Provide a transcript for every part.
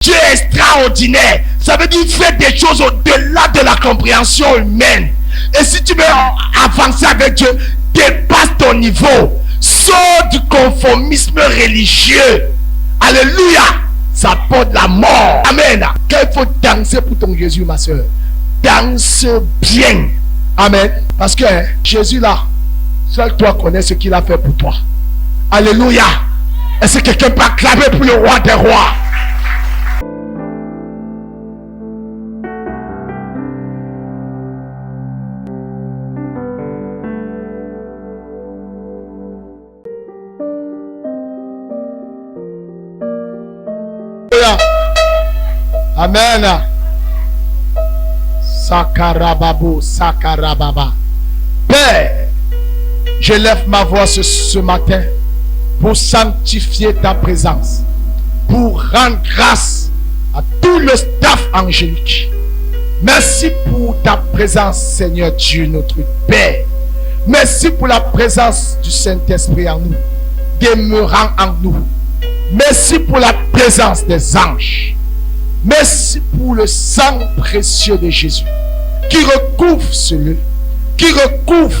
Dieu est extraordinaire. Ça veut dire qu'il fait des choses au-delà de la compréhension humaine. Et si tu veux avancer avec Dieu, dépasse ton niveau. Sors du conformisme religieux. Alléluia. Ça porte la mort. Amen. Quand il faut danser pour ton Jésus, ma soeur, danse bien. Amen. Parce que Jésus là, seul toi connais ce qu'il a fait pour toi. Alléluia. Est-ce que quelqu'un peut acclamer pour le roi des rois? Amen. Sakarababo, Sakarababa. Père, je lève ma voix ce matin pour sanctifier ta présence, pour rendre grâce à tout le staff angélique. Merci pour ta présence, Seigneur Dieu, notre Père. Merci pour la présence du Saint-Esprit en nous, demeurant en nous. Merci pour la présence des anges. Merci pour le sang précieux de Jésus qui recouvre ce lieu, qui recouvre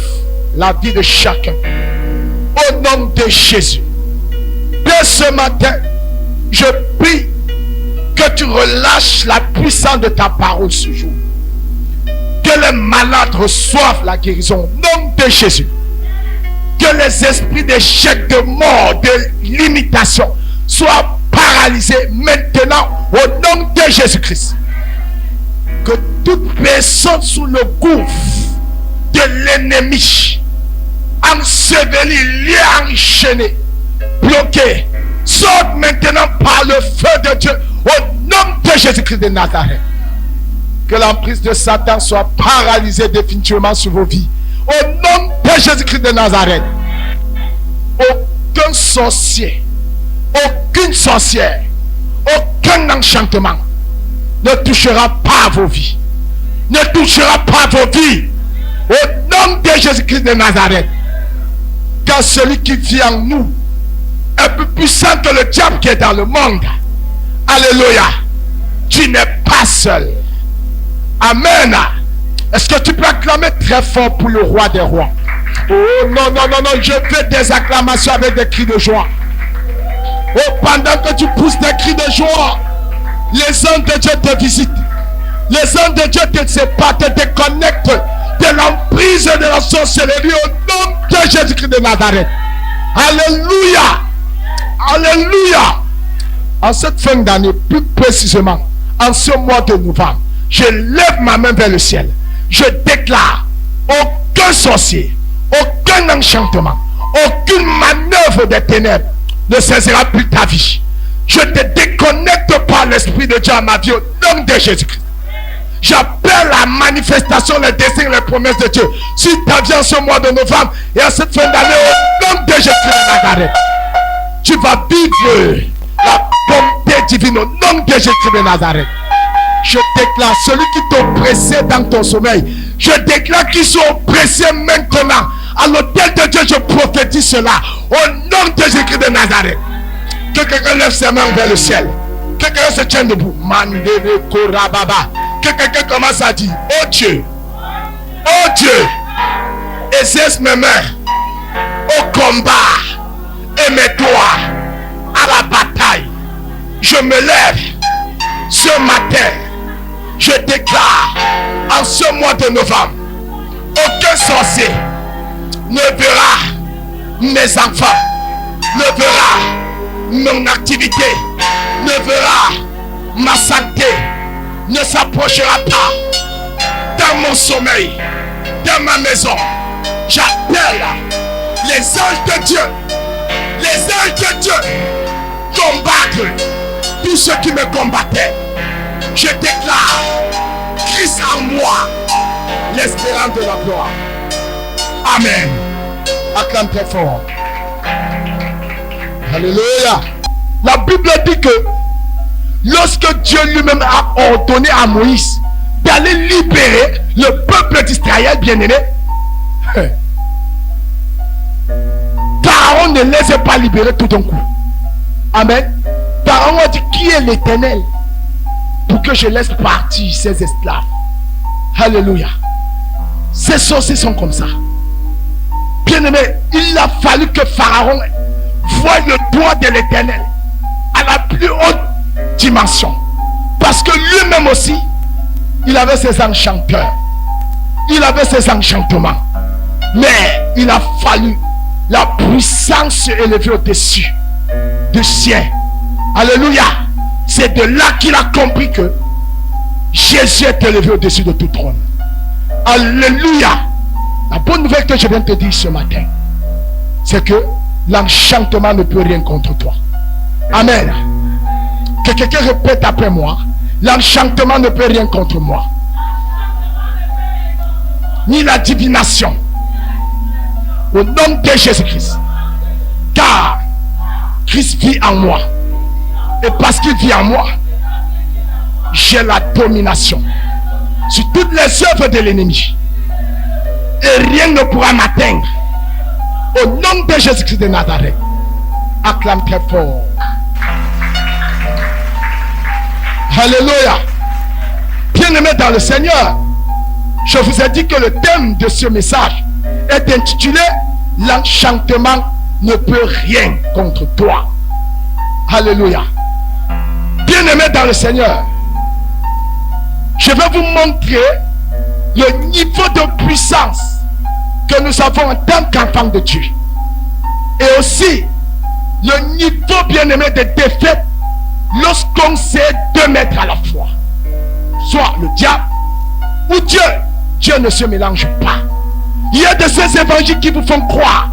la vie de chacun. Au nom de Jésus, dès ce matin, je prie que tu relâches la puissance de ta parole ce jour. Que les malades reçoivent la guérison au nom de Jésus. Que les esprits d'échec, de mort, de limitation soient paralysés maintenant au nom de Jésus-Christ. Que toute personne sous le gouffre de l'ennemi, ensevelie, liée, enchaînée, bloquée, sorte maintenant par le feu de Dieu au nom de Jésus-Christ de Nazareth. Que l'emprise de Satan soit paralysée définitivement sur vos vies au nom de Jésus-Christ de Nazareth. Aucun sorcier, aucune sorcière, aucun enchantement ne touchera pas vos vies. Ne touchera pas vos vies. Au nom de Jésus-Christ de Nazareth. Car celui qui vit en nous est plus puissant que le diable qui est dans le monde. Alléluia. Tu n'es pas seul. Amen. Est-ce que tu peux acclamer très fort pour le roi des rois? Oh non, non, non, non. Je fais des acclamations avec des cris de joie. Oh, pendant que tu pousses des cris de joie, les anges de Dieu te visitent. Les anges de Dieu te séparent, te déconnectent de l'emprise de la sorcellerie au nom de Jésus-Christ de Nazareth. Alléluia. Alléluia. En cette fin d'année, plus précisément, en ce mois de novembre, je lève ma main vers le ciel. Je déclare aucun sorcier, aucun enchantement, aucune manœuvre des ténèbres ne saisira plus ta vie. Je te déconnecte par l'Esprit de Dieu à ma vie au nom de Jésus-Christ. J'appelle la manifestation, les desseins, les promesses de Dieu sur ta vie en ce mois de novembre et en cette fin d'année au nom de Jésus-Christ de Nazareth. Tu vas vivre la bonté divine au nom de Jésus-Christ de Nazareth. Je déclare celui qui t'oppressait dans ton sommeil, je déclare qu'ils sont oppressés maintenant. À l'autel de Dieu, je prophétise cela au nom de Jésus-Christ de Nazareth. Que quelqu'un lève ses mains vers le ciel. Que quelqu'un se tienne debout. Mandele korababa. Que quelqu'un commence à dire: oh Dieu, exerce mes mains au combat et mes doigts à la bataille. Je me lève ce matin. Je déclare en ce mois de novembre, aucun sorcier ne verra mes enfants, ne verra mon activité, ne verra ma santé, ne s'approchera pas dans mon sommeil, dans ma maison. J'appelle les anges de Dieu, combattre tous ceux qui me combattaient. Je déclare Christ en moi, l'espérance de la gloire. Amen. Acclame très fort. Alléluia. La Bible dit que lorsque Dieu lui-même a ordonné à Moïse d'aller libérer le peuple d'Israël bien-aimé, Pharaon ne laissait pas libérer tout d'un coup. Amen. Pharaon a dit: qui est l'Éternel pour que je laisse partir ces esclaves. Alléluia. Ces sorciers sont comme ça. Bien-aimé, il a fallu que Pharaon voie le doigt de l'Éternel à la plus haute dimension. Parce que lui-même aussi, il avait ses enchanteurs. Il avait ses enchantements. Mais il a fallu la puissance se élever au-dessus du ciel. Alléluia. C'est de là qu'il a compris que Jésus est élevé au-dessus de tout trône. Alléluia. La bonne nouvelle que je viens de te dire ce matin, c'est que l'enchantement ne peut rien contre toi. Amen. Que quelqu'un répète après moi. L'enchantement ne peut rien contre moi. Ni la divination. Au nom de Jésus-Christ. Car Christ vit en moi. Et parce qu'il vit en moi, j'ai la domination sur toutes les œuvres de l'ennemi. Et rien ne pourra m'atteindre. Au nom de Jésus-Christ de Nazareth. Acclame très fort. Alléluia. Bien-aimés dans le Seigneur, je vous ai dit que le thème de ce message est intitulé « L'enchantement ne peut rien contre toi ». Alléluia. Bien-aimés dans le Seigneur, je vais vous montrer le niveau de puissance que nous avons en tant qu'enfants de Dieu. Et aussi le niveau, bien-aimé, de défaite lorsqu'on sait deux maîtres à la fois. Soit le diable ou Dieu. Dieu ne se mélange pas. Il y a de ces évangiles qui vous font croire.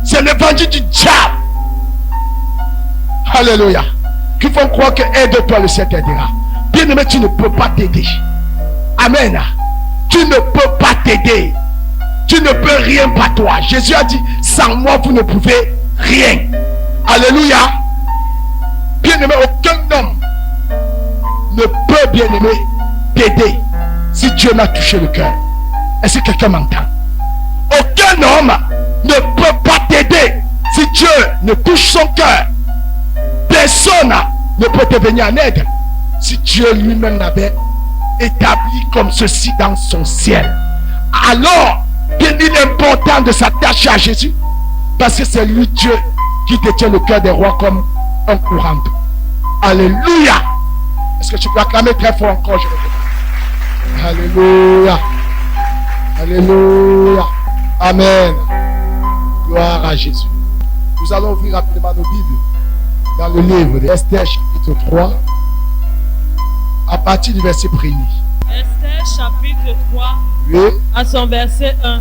C'est l'évangile du diable. Alléluia. Qui font croire que aide-toi, le ciel t'aidera. Bien-aimé, tu ne peux pas t'aider. Amen. Tu ne peux pas t'aider. Tu ne peux rien par toi. Jésus a dit, sans moi, vous ne pouvez rien. Alléluia. Bien-aimé, aucun homme ne peut, bien-aimé, t'aider si Dieu m'a touché le cœur. Est-ce que quelqu'un m'entend? Aucun homme ne peut pas t'aider si Dieu ne touche son cœur. Personne ne peut te venir en aide si Dieu lui-même l'avait établi comme ceci dans son ciel. Alors, il est important de s'attacher à Jésus parce que c'est lui, Dieu, qui détient le cœur des rois comme un courant d'eau. Alléluia. Est-ce que tu peux acclamer très fort encore? Je Alléluia. Alléluia. Amen. Gloire à Jésus. Nous allons ouvrir rapidement nos Bibles dans le livre d'Esther chapitre 3 à partir du verset 1er. Esther chapitre 3 Oui. à son verset 1.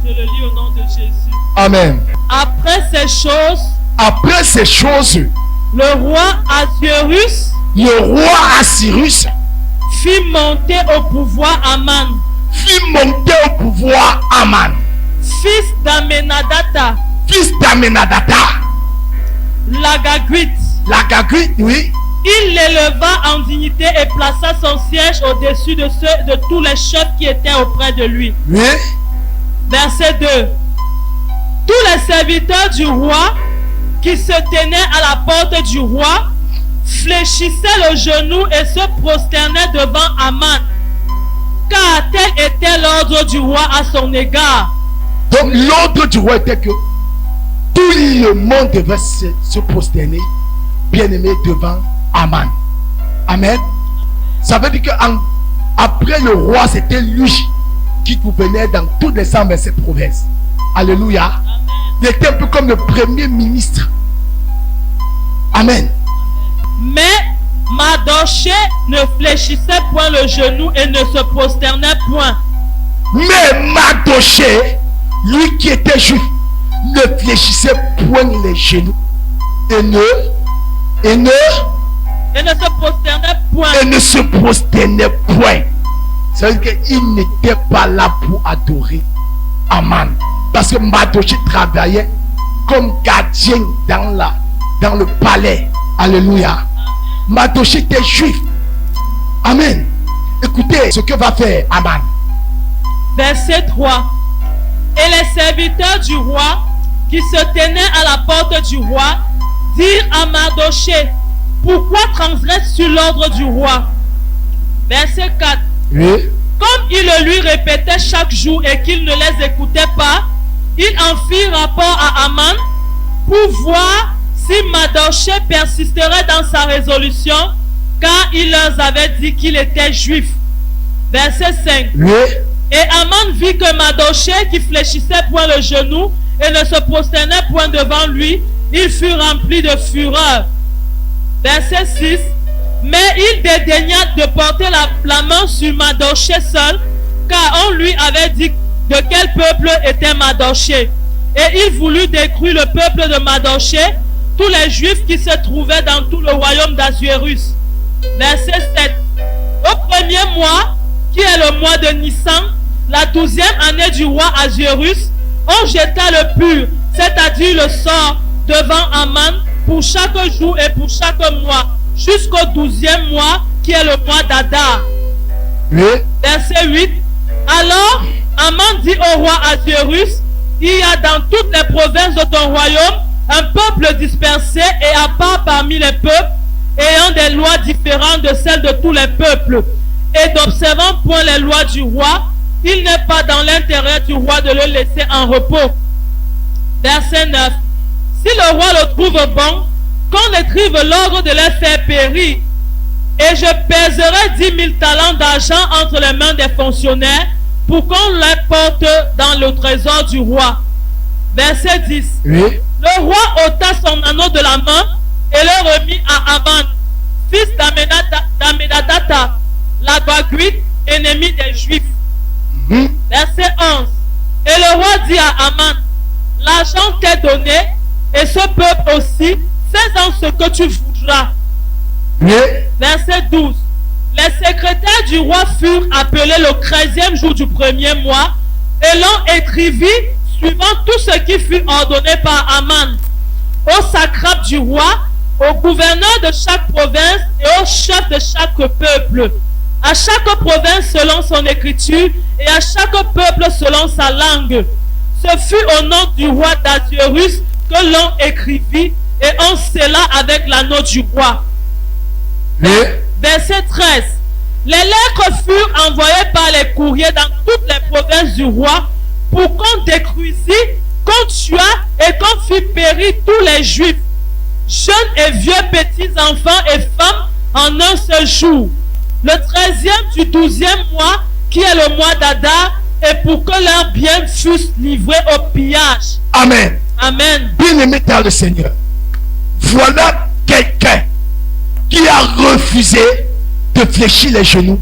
Je le lis au nom de Jésus. Amen. Après ces choses, le roi Assyrus fit monter au pouvoir Aman, fils d'Amenadata, l'Agagite, oui. Il l'éleva en dignité et plaça son siège au-dessus de ceux de tous les chefs qui étaient auprès de lui. Oui. Verset 2. Tous les serviteurs du roi qui se tenaient à la porte du roi fléchissaient le genou et se prosternaient devant Aman, car tel était l'ordre du roi à son égard. Donc l'ordre du roi était que tout le monde devait se prosterner, bien-aimé, devant Aman. Amen. Ça veut dire qu'après le roi, c'était lui qui gouvernait dans toutes les 127 provinces. Alléluia. Amen. Il était un peu comme le premier ministre. Amen. Mais Mardochée ne fléchissait point le genou et ne se prosternait point. Mais Mardochée, lui qui était juif, ne fléchissait point les genoux et ne se prosternait point. Ça veut dire qu'il n'était pas là pour adorer Aman. Parce que Mardochée travaillait comme gardien dans le palais. Alléluia. Mardochée était juif. Amen. Écoutez ce que va faire Aman. Verset 3. Et les serviteurs du roi qui se tenaient à la porte du roi dirent à Mardochée: pourquoi transgresses-tu l'ordre du roi? Verset 4. Oui. Comme il le lui répétait chaque jour et qu'il ne les écoutait pas, il en fit rapport à Aman pour voir si Mardochée persisterait dans sa résolution, car il leur avait dit qu'il était juif. Verset 5. Oui. Et Aman vit que Mardochée, qui fléchissait point le genou et ne se prosternait point devant lui, il fut rempli de fureur. Verset 6. Mais il dédaigna de porter la main sur Mardochée seul, car on lui avait dit de quel peuple était Mardochée. Et il voulut détruire le peuple de Mardochée, tous les juifs qui se trouvaient dans tout le royaume d'Assuérus. Verset 7. Au premier mois, qui est le mois de Nissan, la 12e année du roi Assuérus, on jeta le pur, c'est-à-dire le sort, devant Aman pour chaque jour et pour chaque mois, jusqu'au 12e mois, qui est le mois d'Adar. Oui. Verset 8. Alors, Aman dit au roi Assuérus, il y a dans toutes les provinces de ton royaume un peuple dispersé et à part parmi les peuples, ayant des lois différentes de celles de tous les peuples, et n'observant point les lois du roi, il n'est pas dans l'intérêt du roi de le laisser en repos. Verset 9. Si le roi le trouve bon, qu'on écrive l'ordre de les faire périr, et je pèserai 10 000 talents d'argent entre les mains des fonctionnaires pour qu'on les porte dans le trésor du roi. Verset 10. Oui. Le roi ôta son anneau de la main et le remit à Aman, fils d'Ammédatata, la Baguite, ennemi des Juifs. Verset 11. Et le roi dit à Aman, l'argent t'est donné, et ce peuple aussi, fais-en ce que tu voudras. Oui. Verset 12. Les secrétaires du roi furent appelés le 13e jour du premier mois, et l'on écrivit suivant tout ce qui fut ordonné par Aman, au satrap du roi, au gouverneur de chaque province et au chef de chaque peuple, à chaque province selon son écriture et à chaque peuple selon sa langue. Ce fut au nom du roi d'Assuérus que l'on écrivit et on scella avec l'anneau du roi. Oui. Verset 13. Les lettres furent envoyées par les courriers dans toutes les provinces du roi pour qu'on détruisît, qu'on tuât et qu'on fit périr tous les juifs, jeunes et vieux, petits enfants et femmes, en un seul jour. Le 13e du 12e mois, qui est le mois d'Adar, et pour que leurs biens fussent livrés au pillage. Amen. Amen. Bien-aimé dans le Seigneur, voilà quelqu'un qui a refusé de fléchir les genoux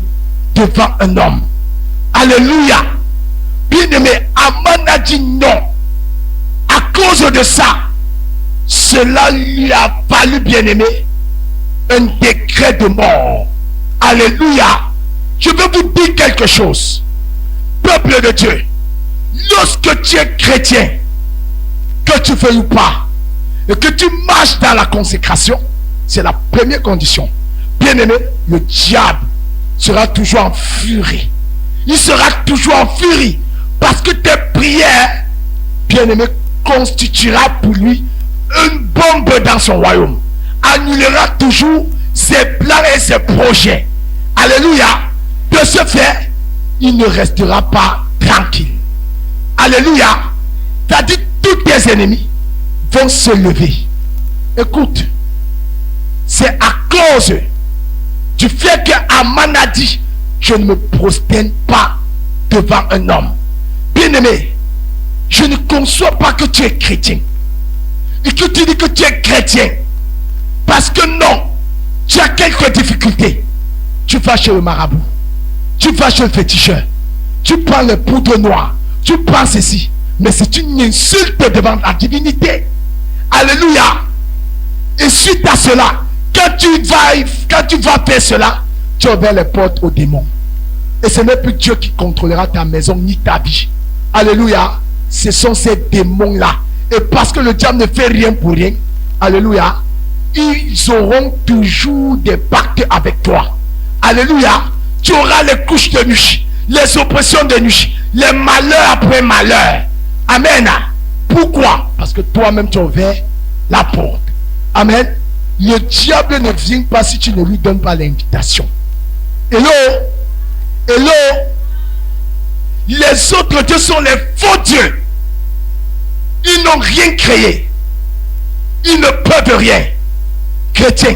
devant un homme. Alléluia. Bien-aimé, Aman a dit non. À cause de ça, cela lui a valu, bien-aimé, un décret de mort. Alléluia. Je veux vous dire quelque chose. Peuple de Dieu, lorsque tu es chrétien, que tu fais ou pas, et que tu marches dans la consécration, c'est la première condition. Bien-aimé, le diable sera toujours en furie. Il sera toujours en furie. Parce que tes prières, bien-aimé, constituera pour lui une bombe dans son royaume. Annulera toujours ses plans et ses projets. Alléluia. De ce fait, il ne restera pas tranquille. Alléluia. C'est-à-dire tous tes ennemis vont se lever. Écoute, c'est à cause du fait que Aman a dit, je ne me prosterne pas devant un homme. Bien-aimé, je ne conçois pas que tu es chrétien et que tu dis que tu es chrétien parce que non, tu as quelques difficultés. Tu vas chez le marabout, tu vas chez le féticheur, tu prends les poudres noires, tu prends ceci, mais c'est une insulte devant la divinité. Alléluia. Et suite à cela, quand tu vas faire cela, tu ouvres les portes aux démons. Et ce n'est plus Dieu qui contrôlera ta maison ni ta vie. Alléluia. Ce sont ces démons-là. Et parce que le diable ne fait rien pour rien, alléluia, ils auront toujours des pactes avec toi. Alléluia. Tu auras les couches de nuit, les oppressions de nuit, les malheurs après malheurs. Amen. Pourquoi? Parce que toi-même tu as ouvert la porte. Amen. Le diable ne vient pas si tu ne lui donnes pas l'invitation. Hello. Hello. Les autres dieux sont les faux dieux. Ils n'ont rien créé. Ils ne peuvent rien. Chrétien,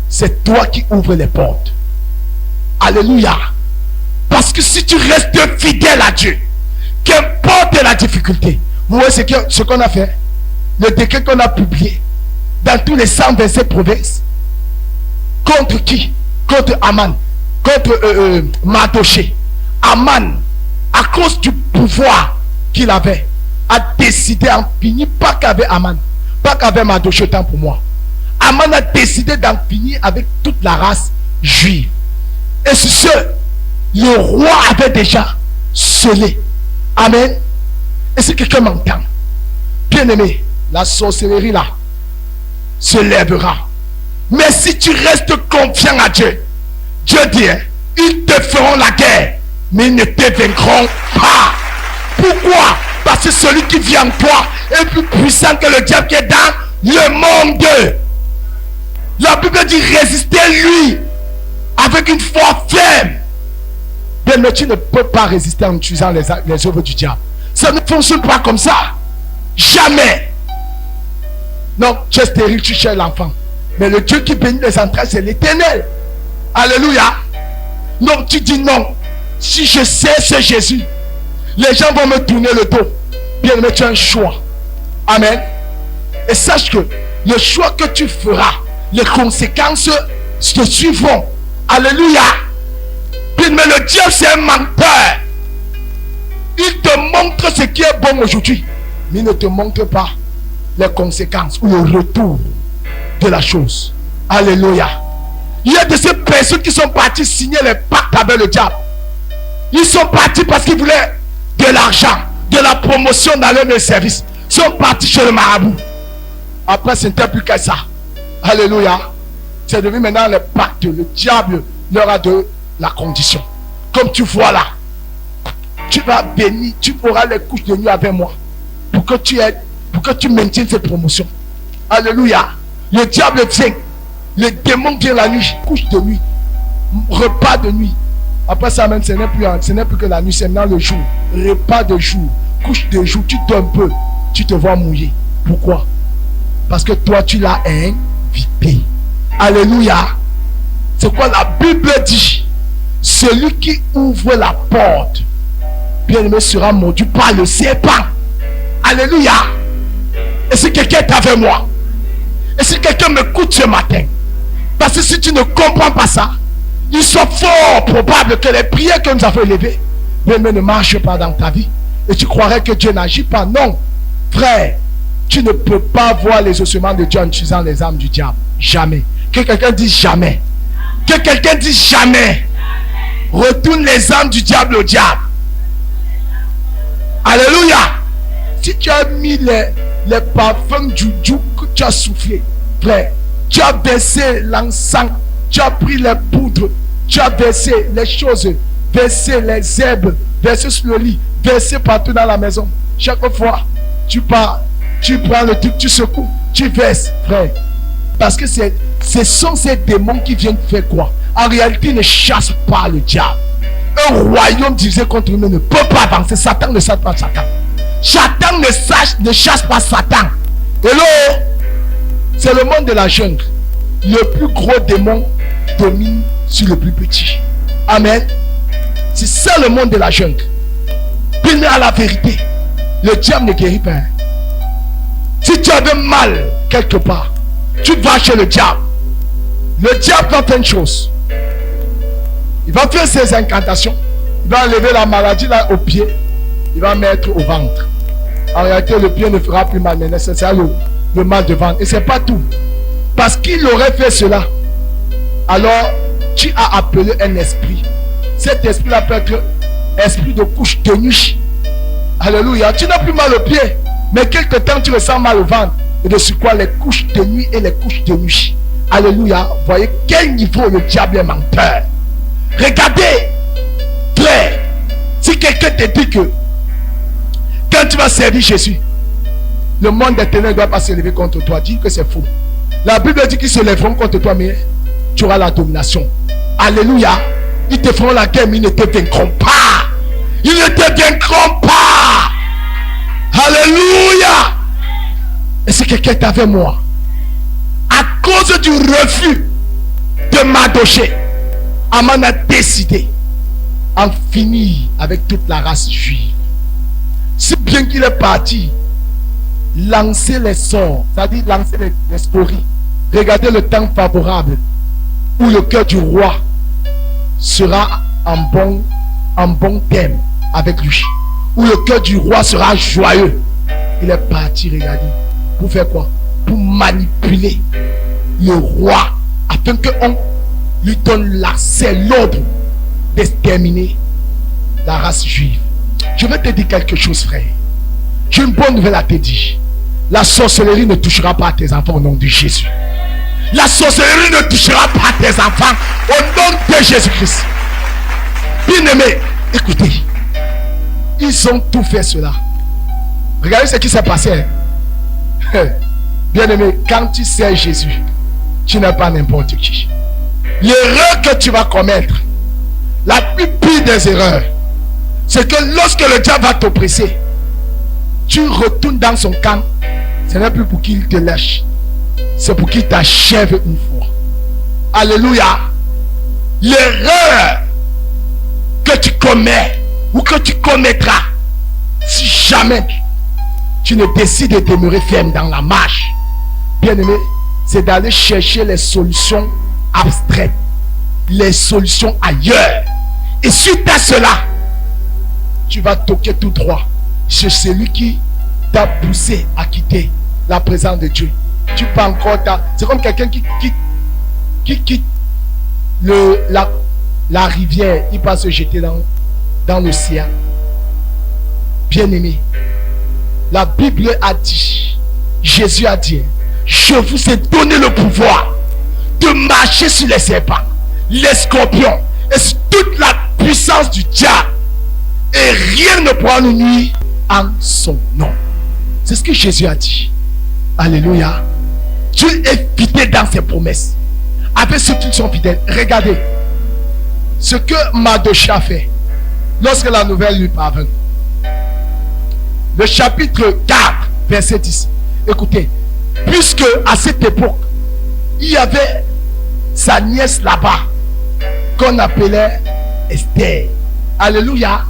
c'est toi qui ouvres les portes. Alléluia. Parce que si tu restes fidèle à Dieu, qu'importe la difficulté, vous voyez ce qu'on a fait, le décret qu'on a publié dans tous les 127 provinces. Contre qui? Contre Aman, contre Mardoché. Aman, à cause du pouvoir qu'il avait, a décidé d'en finir, pas qu'avec Aman, pas qu'avec Mardoché, tant pour moi. Aman a décidé d'en finir avec toute la race juive. Et sur ce, le roi avait déjà scellé. Amen. Et si quelqu'un m'entend, bien aimé, la sorcellerie là se lèvera. Mais si tu restes confiant à Dieu, Dieu dit, hein, ils te feront la guerre, mais ils ne te vaincront pas. Pourquoi? Parce que celui qui vient en toi est plus puissant que le diable qui est dans le monde. La Bible dit résistez-lui avec une foi ferme. Bien, mais tu ne peux pas résister en utilisant les œuvres du diable. Ça ne fonctionne pas comme ça. Jamais. Non, tu es stérile, tu cherches l'enfant. Mais le Dieu qui bénit les entrailles, c'est l'Éternel. Alléluia. Donc tu dis non. Si je sais c'est Jésus, les gens vont me tourner le dos. Bien, mais tu as un choix. Amen. Et sache que le choix que tu feras, les conséquences te suivront. Alléluia. Bien, mais le diable c'est un menteur. Il te montre ce qui est bon aujourd'hui, mais il ne te montre pas les conséquences ou le retour de la chose. Alléluia. Il y a de ces personnes qui sont parties signer les pactes avec le diable. Ils sont partis parce qu'ils voulaient de l'argent, de la promotion dans leur service. Ils sont partis chez le marabout. Après, ce n'était plus que ça. Alléluia. C'est devenu maintenant le pacte. Le diable leur a donné la condition. Comme tu vois là, tu vas bénir, tu auras les couches de nuit avec moi pour que tu maintiennes cette promotion. Alléluia. Le diable vient, le démon vient la nuit, couche de nuit, repas de nuit. Après ça même, ce n'est plus que la nuit, c'est maintenant le jour. Repas de jour, couche de jour, tu dors un peu, tu te vois mouiller. Pourquoi? Parce que toi tu l'as invité. Alléluia. C'est quoi la Bible dit? Celui qui ouvre la porte, bien-aimé, sera mordu par le serpent. Alléluia. Et si quelqu'un est avec moi, et si quelqu'un m'écoute ce matin, parce que si tu ne comprends pas ça, il est fort probable que les prières que nous avons élevées, bien-aimé, ne marchent pas dans ta vie. Et tu croirais que Dieu n'agit pas. Non, frère, tu ne peux pas voir les ossements de Dieu en utilisant les armes du diable. Jamais. Que quelqu'un dise jamais. Que quelqu'un dise jamais. Retourne les armes du diable au diable. Alléluia. Si tu as mis les parfums du Dieu que tu as soufflé, frère, tu as versé l'encens, tu as pris les poudres, tu as versé les choses, versé les herbes, versé sur le lit, versé partout dans la maison. Chaque fois, tu pars, tu prends le truc, tu secoues, tu verses, frère. Parce que ce sont ces démons qui viennent faire quoi? En réalité, ils ne chassent pas le diable. Un royaume divisé contre nous ne peut pas avancer. Satan ne chasse pas Satan. Satan ne chasse pas Satan. Hello? C'est le monde de la jungle. Le plus gros démon domine sur le plus petit. Amen. C'est ça le monde de la jungle. Venez à la vérité. Le diable ne guérit pas. Si tu avais mal quelque part, tu vas chez le diable. Le diable va faire une chose. Il va faire ses incantations. Il va enlever la maladie là au pied. Il va mettre au ventre. En réalité, le pied ne fera plus mal, mais c'est ça le mal de ventre. Et c'est pas tout. Parce qu'il aurait fait cela, alors tu as appelé un esprit. Cet esprit là peut être esprit de couche de nuit. Alléluia. Tu n'as plus mal au pied, mais quelque temps tu ressens mal au ventre. Et de sur quoi les couches de nuit et les couches de nuit. Alléluia. Voyez quel niveau le diable est menteur. Regardez, frère, si quelqu'un te dit que quand tu vas servir Jésus, le monde des ténèbres ne doit pas se lever contre toi, dis que c'est faux. La Bible dit qu'ils se lèveront contre toi, mais tu auras la domination. Alléluia. Ils te feront la guerre, mais ils ne te vaincront pas. Ils ne te vaincront pas. Alléluia. Et si quelqu'un est avec moi, à cause du refus de Mardochée, Aman a décidé en finir avec toute la race juive. Si bien qu'il est parti lancer les sorts, c'est-à-dire lancer les scories, regardez le temps favorable où le cœur du roi sera en bon thème avec lui, où le cœur du roi sera joyeux. Il est parti, regardez, pour faire quoi? Pour manipuler le roi afin qu'on lui donne l'accès, l'ordre d'exterminer la race juive. Je vais te dire quelque chose, frère. J'ai une bonne nouvelle à te dire. La sorcellerie ne touchera pas tes enfants au nom de Jésus. La sorcellerie ne touchera pas tes enfants au nom de Jésus-Christ. Bien-aimés, écoutez. Ils ont tout fait cela. Regardez ce qui s'est passé. Bien-aimé, quand tu sais Jésus, tu n'es pas n'importe qui. L'erreur que tu vas commettre, la plus pire des erreurs, c'est que lorsque le diable va t'oppresser, tu retournes dans son camp. Ce n'est plus pour qu'il te lâche, c'est pour qu'il t'achève une fois. Alléluia. L'erreur que tu commets ou que tu commettras, si jamais tu ne décides de demeurer ferme dans la marche, bien aimé, c'est d'aller chercher les solutions abstraites, les solutions ailleurs. Et suite à cela, tu vas toquer tout droit chez celui qui t'a poussé à quitter la présence de Dieu. Tu peux encore c'est comme quelqu'un qui quitte la rivière, il va se jeter dans l'océan. Bien-aimé, la Bible a dit, Jésus a dit, je vous ai donné le pouvoir de marcher sur les serpents, les scorpions et sur toute la puissance du diable, et rien ne pourra nous nuire en son nom. C'est ce que Jésus a dit. Alléluia. Dieu est fidèle dans ses promesses avec ceux qui sont fidèles. Regardez ce que Mardochée a fait lorsque la nouvelle lui parvint. Le chapitre 4, verset 10. Écoutez, puisque à cette époque, il y avait sa nièce là-bas qu'on appelait Esther. Alléluia.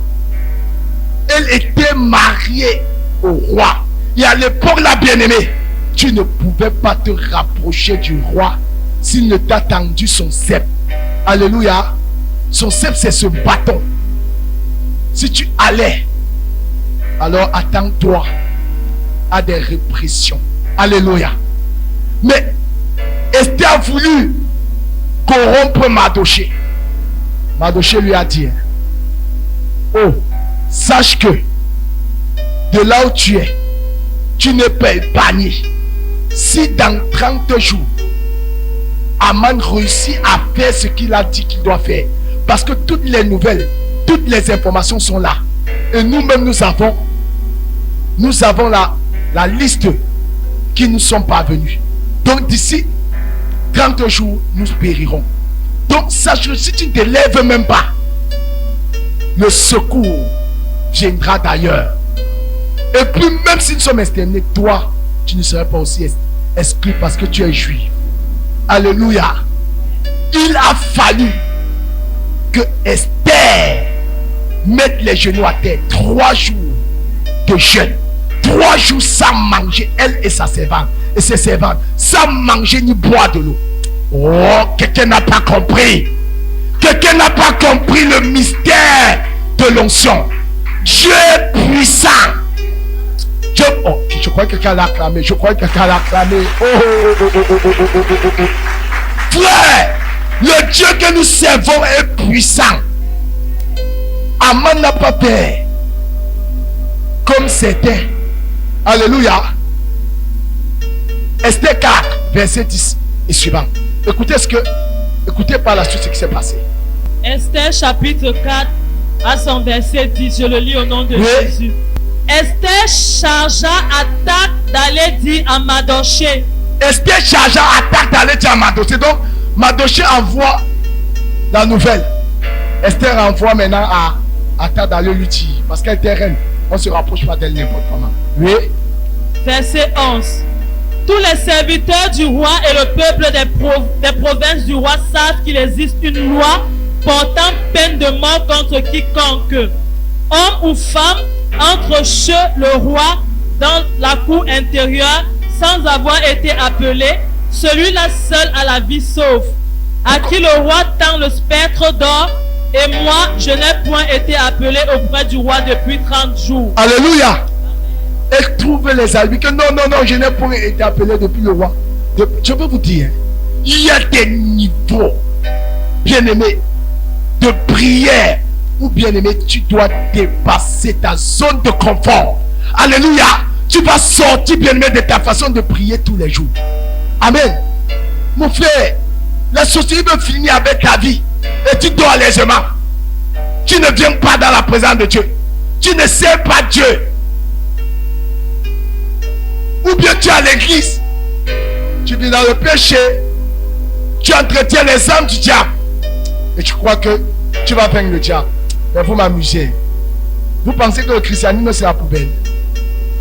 Elle était mariée au roi. Et à l'époque, la bien-aimée, tu ne pouvais pas te rapprocher du roi s'il ne t'a tendu son sceptre. Alléluia. Son sceptre, c'est ce bâton. Si tu allais, alors attends-toi à des répressions. Alléluia. Mais Esther a voulu corrompre Mardochée. Mardochée lui a dit, oh, sache que de là où tu es, tu n'es pas épargné. Si dans 30 jours, Aman réussit à faire ce qu'il a dit qu'il doit faire, parce que toutes les nouvelles, toutes les informations sont là. Et nous-mêmes, nous avons la liste qui nous sont parvenus. Donc d'ici 30 jours, nous périrons. Donc sache que si tu ne te lèves même pas, le secours viendra d'ailleurs. Et puis même si nous sommes exterminés, toi, tu ne seras pas aussi exclu parce que tu es juif. Alléluia. Il a fallu que Esther mette les genoux à terre. 3 jours de jeûne. 3 jours sans manger, elle et sa servante. Et ses servantes, sans manger ni boire de l'eau. Oh, quelqu'un n'a pas compris. Quelqu'un n'a pas compris le mystère de l'onction. Dieu est puissant. Oh, je crois que quelqu'un l'a acclamé. Je crois que quelqu'un l'a acclamé. Frère, le Dieu que nous servons est puissant. Aman n'a pas peur. Comme c'était. Alléluia. Esther 4, verset 10 et suivant. Écoutez par la suite ce qui s'est passé. Esther chapitre 4 à son verset 10. Je le lis au nom de Jésus. Esther chargea Attaque d'aller dire à Mardochée. Esther chargea Attaque d'aller dire à Mardochée. Donc Mardochée envoie la nouvelle Esther envoie maintenant à Attends d'aller lui dire, parce qu'elle était reine, on ne se rapproche pas d'elle n'importe comment. Oui. Verset 11. Tous les serviteurs du roi et le peuple des provinces du roi savent qu'il existe une loi portant peine de mort contre quiconque, homme ou femme, entre chez le roi dans la cour intérieure sans avoir été appelé. Celui-là seul a la vie sauve, à qui le roi tend le spectre d'or. Et moi, je n'ai point été appelé auprès du roi depuis 30 jours. Alléluia. Et trouve les alliés que non, je n'ai point été appelé depuis le roi. Je peux vous dire, il y a des niveaux, bien-aimé, de prière, ou bien-aimé, tu dois dépasser ta zone de confort. Alléluia. Tu vas sortir, bien-aimé, de ta façon de prier tous les jours. Amen. Mon frère, la société veut finir avec ta vie. Et tu dors légèrement. Tu ne viens pas dans la présence de Dieu. Tu ne sais pas Dieu. Ou bien tu es à l'église. Tu vis dans le péché. Tu entretiens les âmes du diable. Et tu crois que tu vas vaincre le diable. Mais vous m'amusez. Vous pensez que le christianisme c'est la poubelle.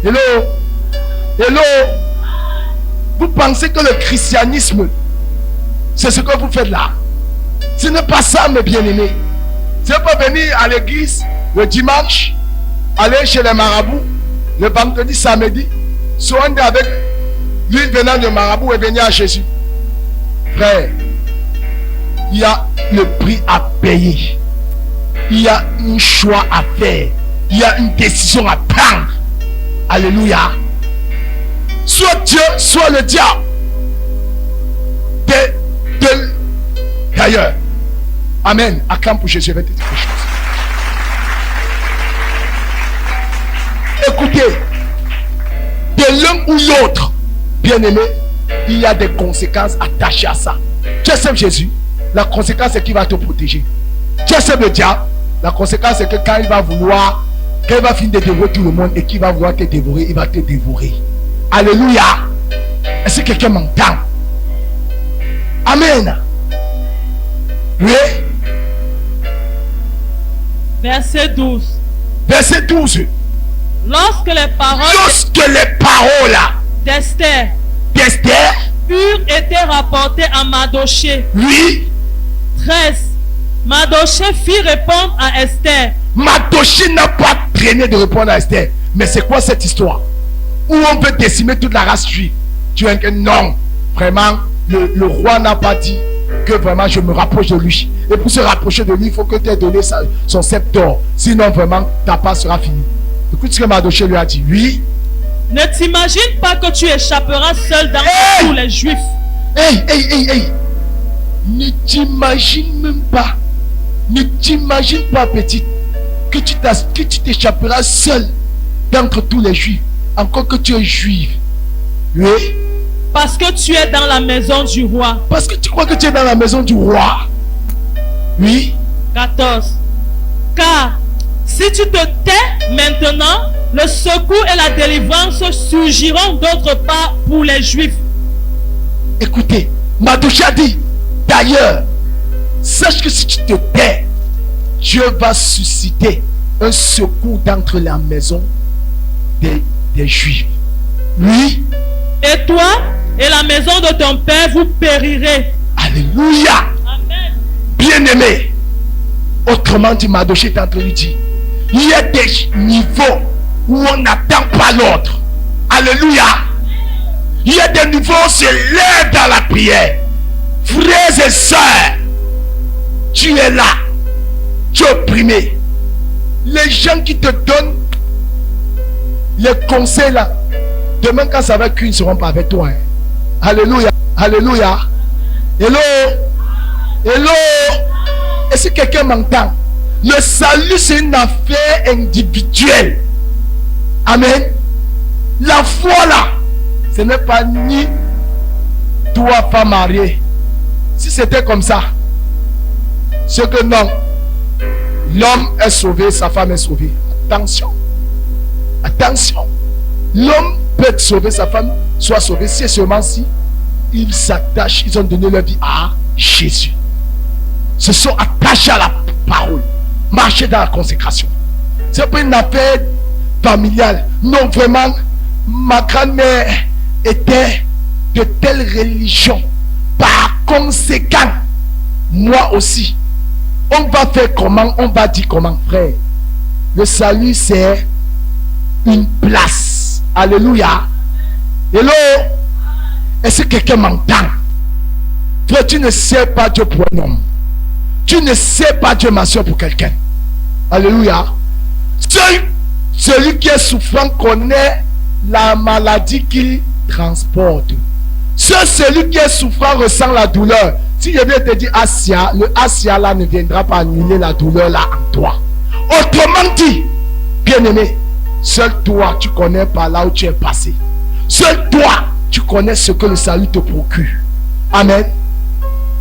Hello. Hello. Vous pensez que le christianisme c'est ce que vous faites là. Ce n'est pas ça, mes bien-aimés. Ce n'est pas venir à l'église le dimanche, aller chez les marabouts, le vendredi, samedi, soigner avec l'huile venant de marabout et venir à Jésus. Frère, il y a le prix à payer. Il y a un choix à faire. Il y a une décision à prendre. Alléluia. Soit Dieu, soit le diable. D'ailleurs, amen. Acclame pour Jésus, je vais te dire quelque chose. Écoutez, de l'un ou l'autre, bien-aimé, il y a des conséquences attachées à ça. Tu sais Jésus, la conséquence c'est qu'il va te protéger. Tu sais le diable, la conséquence c'est que quand il va vouloir, quand il va finir de dévorer tout le monde et qu'il va vouloir te dévorer, il va te dévorer. Alléluia. Est-ce que quelqu'un m'entend? Amen. Oui. Verset 12. Verset 12. Lorsque les paroles d'Esther eurent été rapportées à Mardochée. Oui. 13. Mardochée fit répondre à Esther. Mardochée n'a pas traîné de répondre à Esther. Mais c'est quoi cette histoire? Où on peut décimer toute la race juive? Tu es que non. Vraiment, le roi n'a pas dit que vraiment je me rapproche de lui. Et pour se rapprocher de lui, il faut que tu aies donné son sceptre d'or. Sinon, vraiment, ta part sera finie. Écoute ce que Mardochée lui a dit. Oui. Ne t'imagine pas que tu échapperas seul dans tous les juifs. Hey. Ne t'imagine même pas. Ne t'imagine pas, petite, que tu t'échapperas seul d'entre tous les juifs. Encore que tu es juive. Oui. Parce que tu es dans la maison du roi. Parce que tu crois que tu es dans la maison du roi. Oui. 14. Car si tu te tais maintenant, le secours et la délivrance surgiront d'autre part pour les Juifs. Écoutez, Mardochée a dit, d'ailleurs, sache que si tu te tais, Dieu va susciter un secours d'entre la maison des Juifs. Oui. Et toi et la maison de ton père, vous périrez. Alléluia. Amen. Bien-aimé. Autrement dit, Mardochée est en train de dire, il y a des niveaux où on n'attend pas l'autre. Alléluia. Il y a des niveaux où on se lève dans la prière. Frères et sœurs, tu es là. Tu es opprimé. Les gens qui te donnent les conseils là, demain quand ça va cuire, ils ne seront pas avec toi. Hein. Alléluia. Alléluia. Hello. Hello. Est-ce que quelqu'un m'entend? Le salut, c'est une affaire individuelle. Amen. La foi là, ce n'est pas ni toi, femme mariée. Si c'était comme ça, c'est que non. L'homme est sauvé, sa femme est sauvée. Attention. Attention. L'homme peut être sauvé, sa femme soit sauvée, c'est seulement si ils s'attachent, ils ont donné leur vie à Jésus. Se sont attachés à parole. Marcher dans la consécration. C'est pas une affaire familiale. Non, vraiment, ma grand-mère était de telle religion. Par conséquent, moi aussi. On va faire comment? On va dire comment, frère? Le salut, c'est une place. Alléluia. Hello. Est-ce que quelqu'un m'entend? Toi, tu ne sais pas Dieu pour un homme. Tu ne sais pas Dieu, ma soeur, pour quelqu'un. Alléluia. Celui qui est souffrant connaît la maladie qu'il transporte. Celui qui est souffrant ressent la douleur. Si je viens te dire Asia, le Asia là ne viendra pas annuler la douleur là en toi. Autrement dit, bien-aimé, seul toi tu connais par là où tu es passé. Seul toi tu connais ce que le salut te procure. Amen.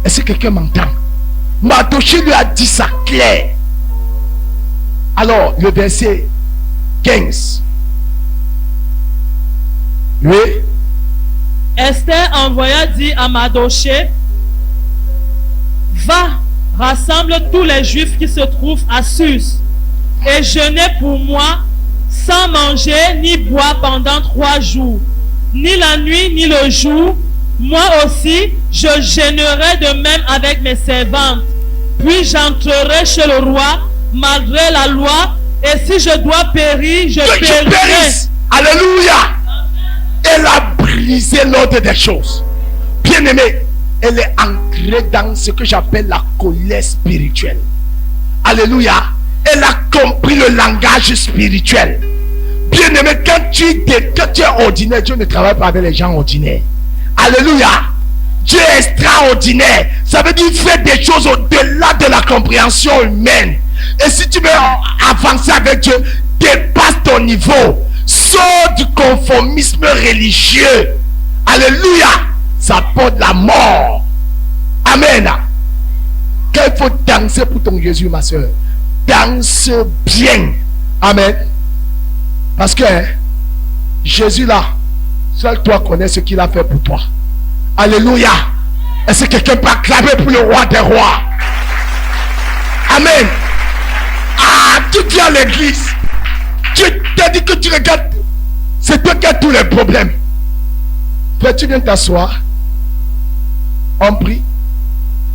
Est-ce que quelqu'un m'entend? Mardochée lui a dit ça clair. Alors, le verset 15. Oui. Esther envoya dire à Mardochée: va, rassemble tous les Juifs qui se trouvent à Sus et jeûnez pour moi sans manger ni boire pendant 3 jours, ni la nuit ni le jour. Moi aussi, je jeûnerai de même avec mes servantes. Puis j'entrerai chez le roi malgré la loi, et si je dois périr, je périrai. Alléluia. Elle a brisé l'ordre des choses. Bien-aimé, elle est ancrée dans ce que j'appelle la colère spirituelle. Alléluia. Elle a compris le langage spirituel. Bien-aimé, quand tu es ordinaire, Dieu ne travaille pas avec les gens ordinaires. Alléluia. Dieu est extraordinaire. Ça veut dire faire des choses au-delà de la compréhension humaine. Et si tu veux avancer avec Dieu, dépasse ton niveau. Sors du conformisme religieux. Alléluia. Ça porte la mort. Amen. Quand il faut danser pour ton Jésus, ma soeur, danse bien. Amen. Parce que Jésus là, seul toi connais ce qu'il a fait pour toi. Alléluia. Est-ce que quelqu'un peut acclamer pour le roi des rois? Amen. Ah, tu viens à l'église. Tu t'as dit que tu regardes. C'est toi qui as tous les problèmes. Frère, tu viens t'asseoir. On prie.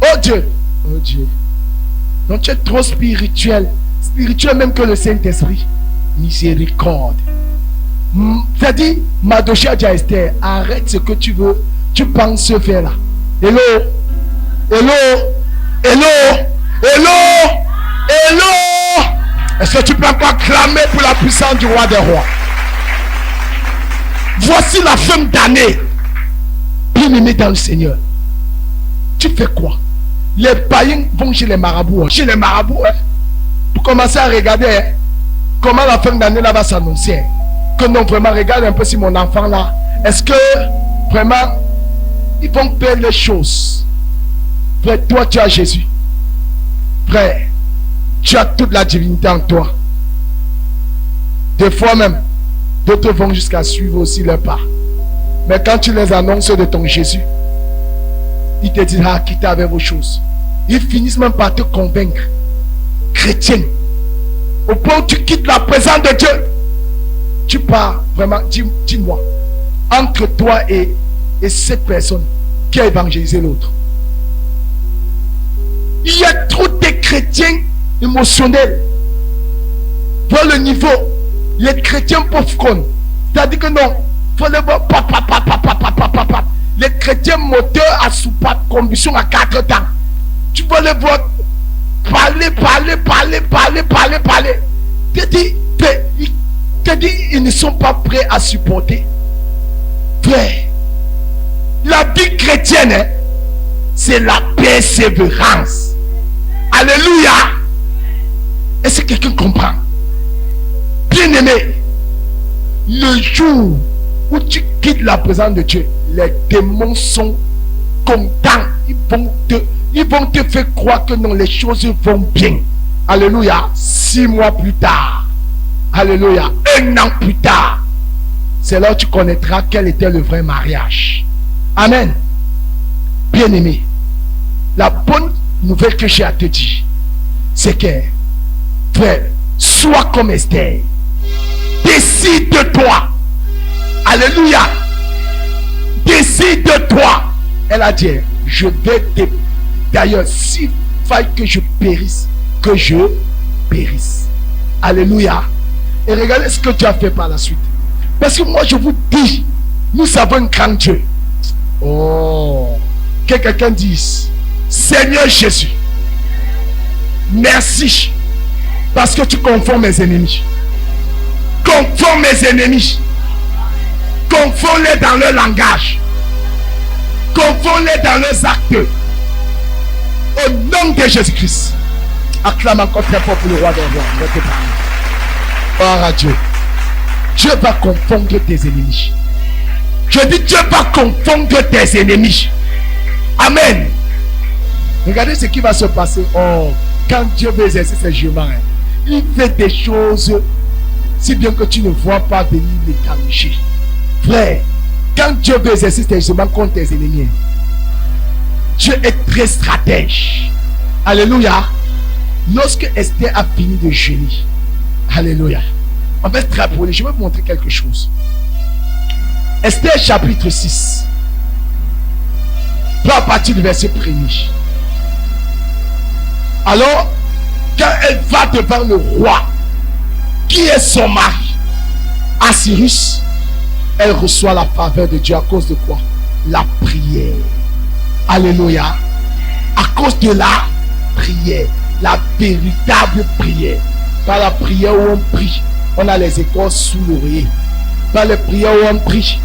Oh Dieu. Oh Dieu. Donc tu es trop spirituel. Spirituel même que le Saint-Esprit. Miséricorde. C'est-à-dire, Mardochée a dit à Esther, arrête ce que tu veux. Tu penses faire là. Hello. Hello. Hello. Hello. Hello. Est-ce que tu peux encore clamer pour la puissance du roi des rois? Voici la fin d'année. Bien-aimé dans le Seigneur. Tu fais quoi? Les païens vont chez les marabouts. Chez les marabouts, pour commencer à regarder comment la fin d'année là va s'annoncer. Que non, vraiment, regarde un peu si mon enfant là, est-ce que vraiment ils vont faire les choses? Frère, toi tu as Jésus. Frère, tu as toute la divinité en toi. Des fois même, d'autres vont jusqu'à suivre aussi leur pas. Mais quand tu les annonces de ton Jésus, ils te disent, ah, quittez avec vos choses. Ils finissent même par te convaincre. Chrétien, au point où tu quittes la présence de Dieu, tu pars vraiment, dis-moi, entre toi et cette personne qui a évangélisé l'autre. Il y a trop de chrétiens émotionnels. Voir le niveau, les chrétiens pauvres. C'est-à-dire que non, il faut les voir, les chrétiens moteurs à soupape, combustion à 4 temps. Tu vas les voir parler. Te dit, ils ne sont pas prêts à supporter. Frère, la vie chrétienne, c'est la persévérance. Alléluia. Est-ce que quelqu'un comprend? Bien-aimé, le jour où tu quittes la présence de Dieu, les démons sont contents. Ils vont te faire croire que non, les choses vont bien. Alléluia. 6 mois plus tard, alléluia, 1 an plus tard, c'est là où tu connaîtras quel était le vrai mariage. Amen. Bien-aimé, la bonne nouvelle que j'ai à te dire, c'est que, frère, sois comme Esther. Décide-toi. Alléluia. Décide-toi. Elle a dit, je vais d'ailleurs, s'il faille que je périsse, que je périsse. Alléluia. Et regardez ce que tu as fait par la suite. Parce que moi, je vous dis, nous avons un grand Dieu. Oh, que quelqu'un dise, Seigneur Jésus, merci, parce que tu confonds mes ennemis. Confonds mes ennemis. Confonds-les dans leur langage. Confonds-les dans leurs actes. Au nom de Jésus-Christ. Acclame encore très fort pour le roi des rois. Gloire à Dieu. Dieu va confondre tes ennemis. Je dis, Dieu va confondre tes ennemis. Amen. Regardez ce qui va se passer. Oh, quand Dieu veut exercer ses jugements, il fait des choses si bien que tu ne vois pas venir les damager. Frère, quand Dieu veut exercer ses jugements contre tes ennemis, Dieu est très stratège. Alléluia. Lorsque Esther a fini de jeûner, alléluia, on va être très poli. Je vais vous montrer quelque chose. Esther chapitre 6, à partir du verset 1er. Alors, quand elle va devant le roi, qui est son mari, Assyrus, elle reçoit la faveur de Dieu à cause de quoi? La prière. Alléluia. À cause de la prière, la véritable prière. Par la prière où on prie, on a les écorces sous l'oreiller. Par la prière où on prie,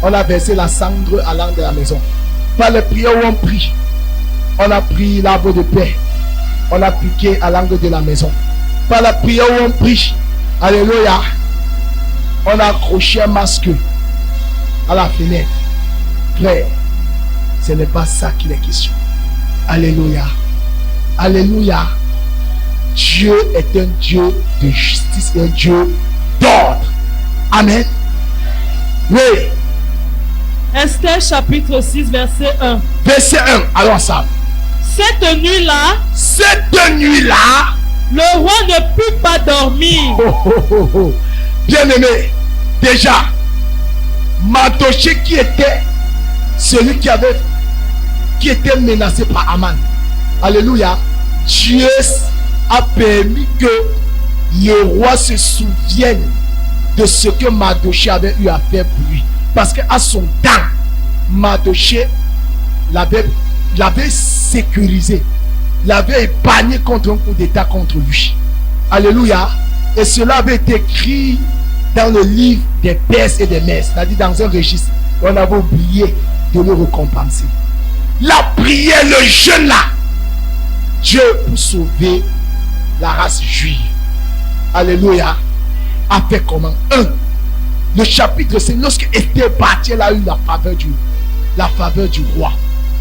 on a versé la cendre à l'angle de la maison. Par la prière où on prie, on a pris l'arbre de paix, on a piqué à l'angle de la maison. Par la prière où on prie, alléluia, on a accroché un masque à la fenêtre. Frère, ce n'est pas ça qu'il est question. Alléluia. Alléluia. Dieu est un Dieu de justice et un Dieu d'ordre. Amen. Oui. Esther chapitre 6 verset 1. Verset 1. Allons ensemble. Cette nuit-là, le roi ne put pas dormir. Bien-aimé, déjà, Mardochée qui était celui qui était menacé par Aman. Alléluia. Dieu a permis que le roi se souvienne de ce que Mardochée avait eu à faire pour lui. Parce qu'à son temps, Mardochée l'avait sécurisé, l'avait épargné contre un coup d'état contre lui. Alléluia. Et cela avait été écrit dans le livre des Perses et des Mèdes, c'est-à-dire dans un registre. On avait oublié de le récompenser. La prière, le jeûne là, Dieu pour sauver la race juive. Alléluia. A fait comment? 1. Le chapitre 5, lorsque Esther partit, elle a eu la faveur du roi.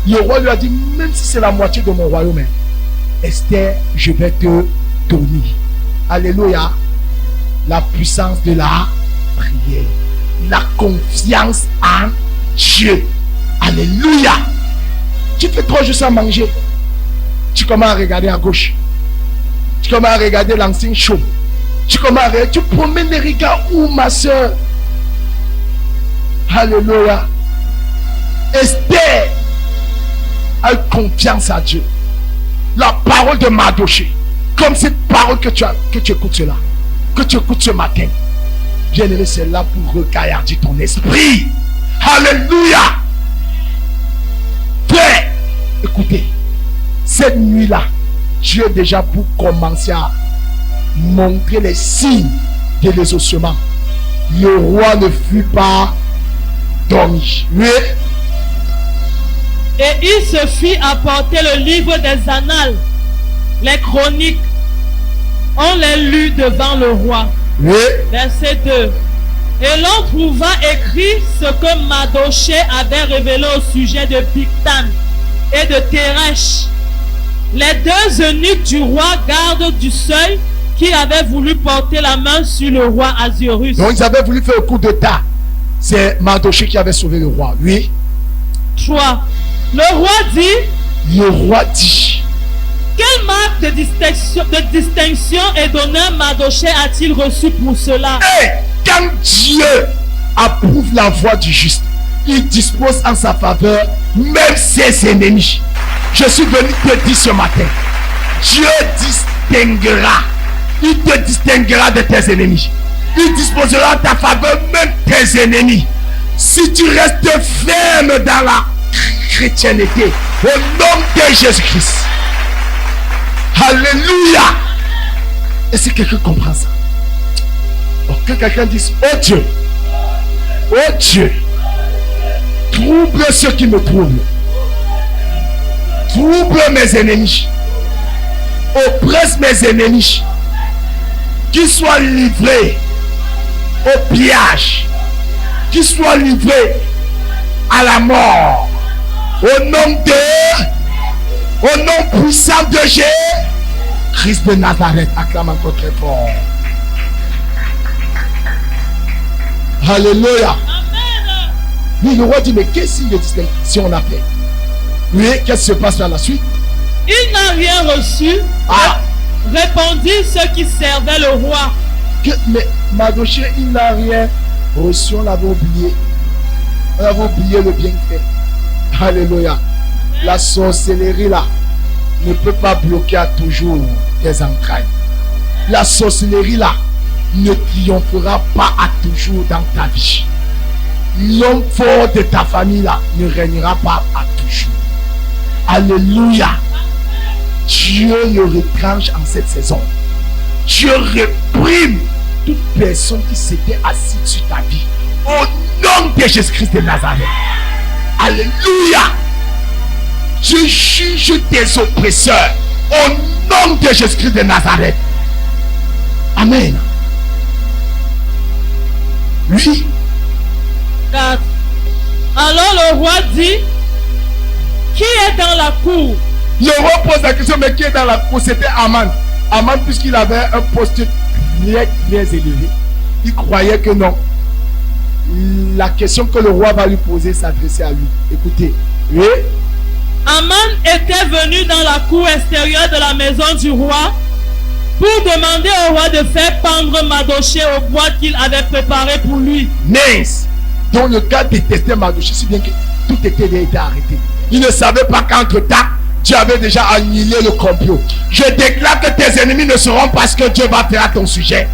Le roi lui a dit, même si c'est la moitié de mon royaume, Esther, je vais te donner. Alléluia. La puissance de la prière. La confiance en Dieu. Alléluia. Tu fais 3 jours sans manger. Tu commences à regarder à gauche. Tu commences à regarder l'ancien show. Tu commences à regarder. Tu promènes les regards où, ma soeur? Alléluia. Esther a eu confiance à Dieu. La parole de Mardochée, comme cette parole que tu écoutes cela, que tu écoutes ce matin, bien aimé, c'est là pour regarder ton esprit. Alléluia. Frère, écoutez, cette nuit-là, Dieu déjà pour commencer à montrer les signes de l'exaucement. Le roi ne fut pas dormi. Oui. Et il se fit apporter le livre des annales, les chroniques. On les lut devant le roi. Oui. Verset 2. Et l'on trouva écrit ce que Mardochée avait révélé au sujet de Bigtan et de Teresh, les 2 eunuques du roi, gardes du seuil, qui avaient voulu porter la main sur le roi Assyrus. Donc ils avaient voulu faire un coup d'état. C'est Mardochée qui avait sauvé le roi. Oui. 3. Le roi dit. Le roi dit. Quel Quelle marque de distinction et d'honneur Mardochée a-t-il reçu pour cela? Et quand Dieu approuve la voie du juste, il dispose en sa faveur même ses ennemis. Je suis venu te dire ce matin, Dieu distinguera. Il te distinguera de tes ennemis. Il disposera en ta faveur même tes ennemis. Si tu restes ferme dans la chrétienté, au nom de Jésus-Christ. Alléluia. Et si quelqu'un comprend ça, que quelqu'un dise, oh Dieu, trouble ceux qui me troublent, trouble mes ennemis, oppresse mes ennemis, qu'ils soient livrés au pillage, qu'ils soient livrés à la mort, au nom puissant de Jésus Christ de Nazareth. Acclame encore très fort. Alléluia. Amen. Oui, le roi dit, mais quel signe de distinction on a fait? Oui, qu'est-ce qui se passe dans la suite? Il n'a rien reçu, répondit ceux qui servaient le roi. Mais Mardochée, il n'a rien reçu, on l'avait oublié. On avait oublié le bienfait. Alléluia. La sorcellerie là ne peut pas bloquer à toujours tes entrailles. La sorcellerie là ne triomphera pas à toujours dans ta vie. L'homme fort de ta famille là ne régnera pas à toujours. Alléluia. Dieu le retranche en cette saison. Dieu réprime toute personne qui s'était assise sur ta vie. Au nom de Jésus-Christ de Nazareth. Alléluia. Je juge tes oppresseurs. Au nom de Jésus-Christ de Nazareth. Amen. Oui. 4. Alors le roi dit, qui est dans la cour? Le roi pose la question, mais qui est dans la cour? C'était Aman. Aman, puisqu'il avait un poste très élevé, il croyait que non. La question que le roi va lui poser s'adressait à lui. Écoutez. Oui. Aman était venu dans la cour extérieure de la maison du roi pour demander au roi de faire pendre Mardochée au bois qu'il avait préparé pour lui. Mince. Donc le gars détestait Mardochée, si bien que tout était déjà arrêté. Il ne savait pas qu'entre-temps, Dieu avait déjà annulé le complot. Je déclare que tes ennemis ne seront pas ce que Dieu va faire à ton sujet.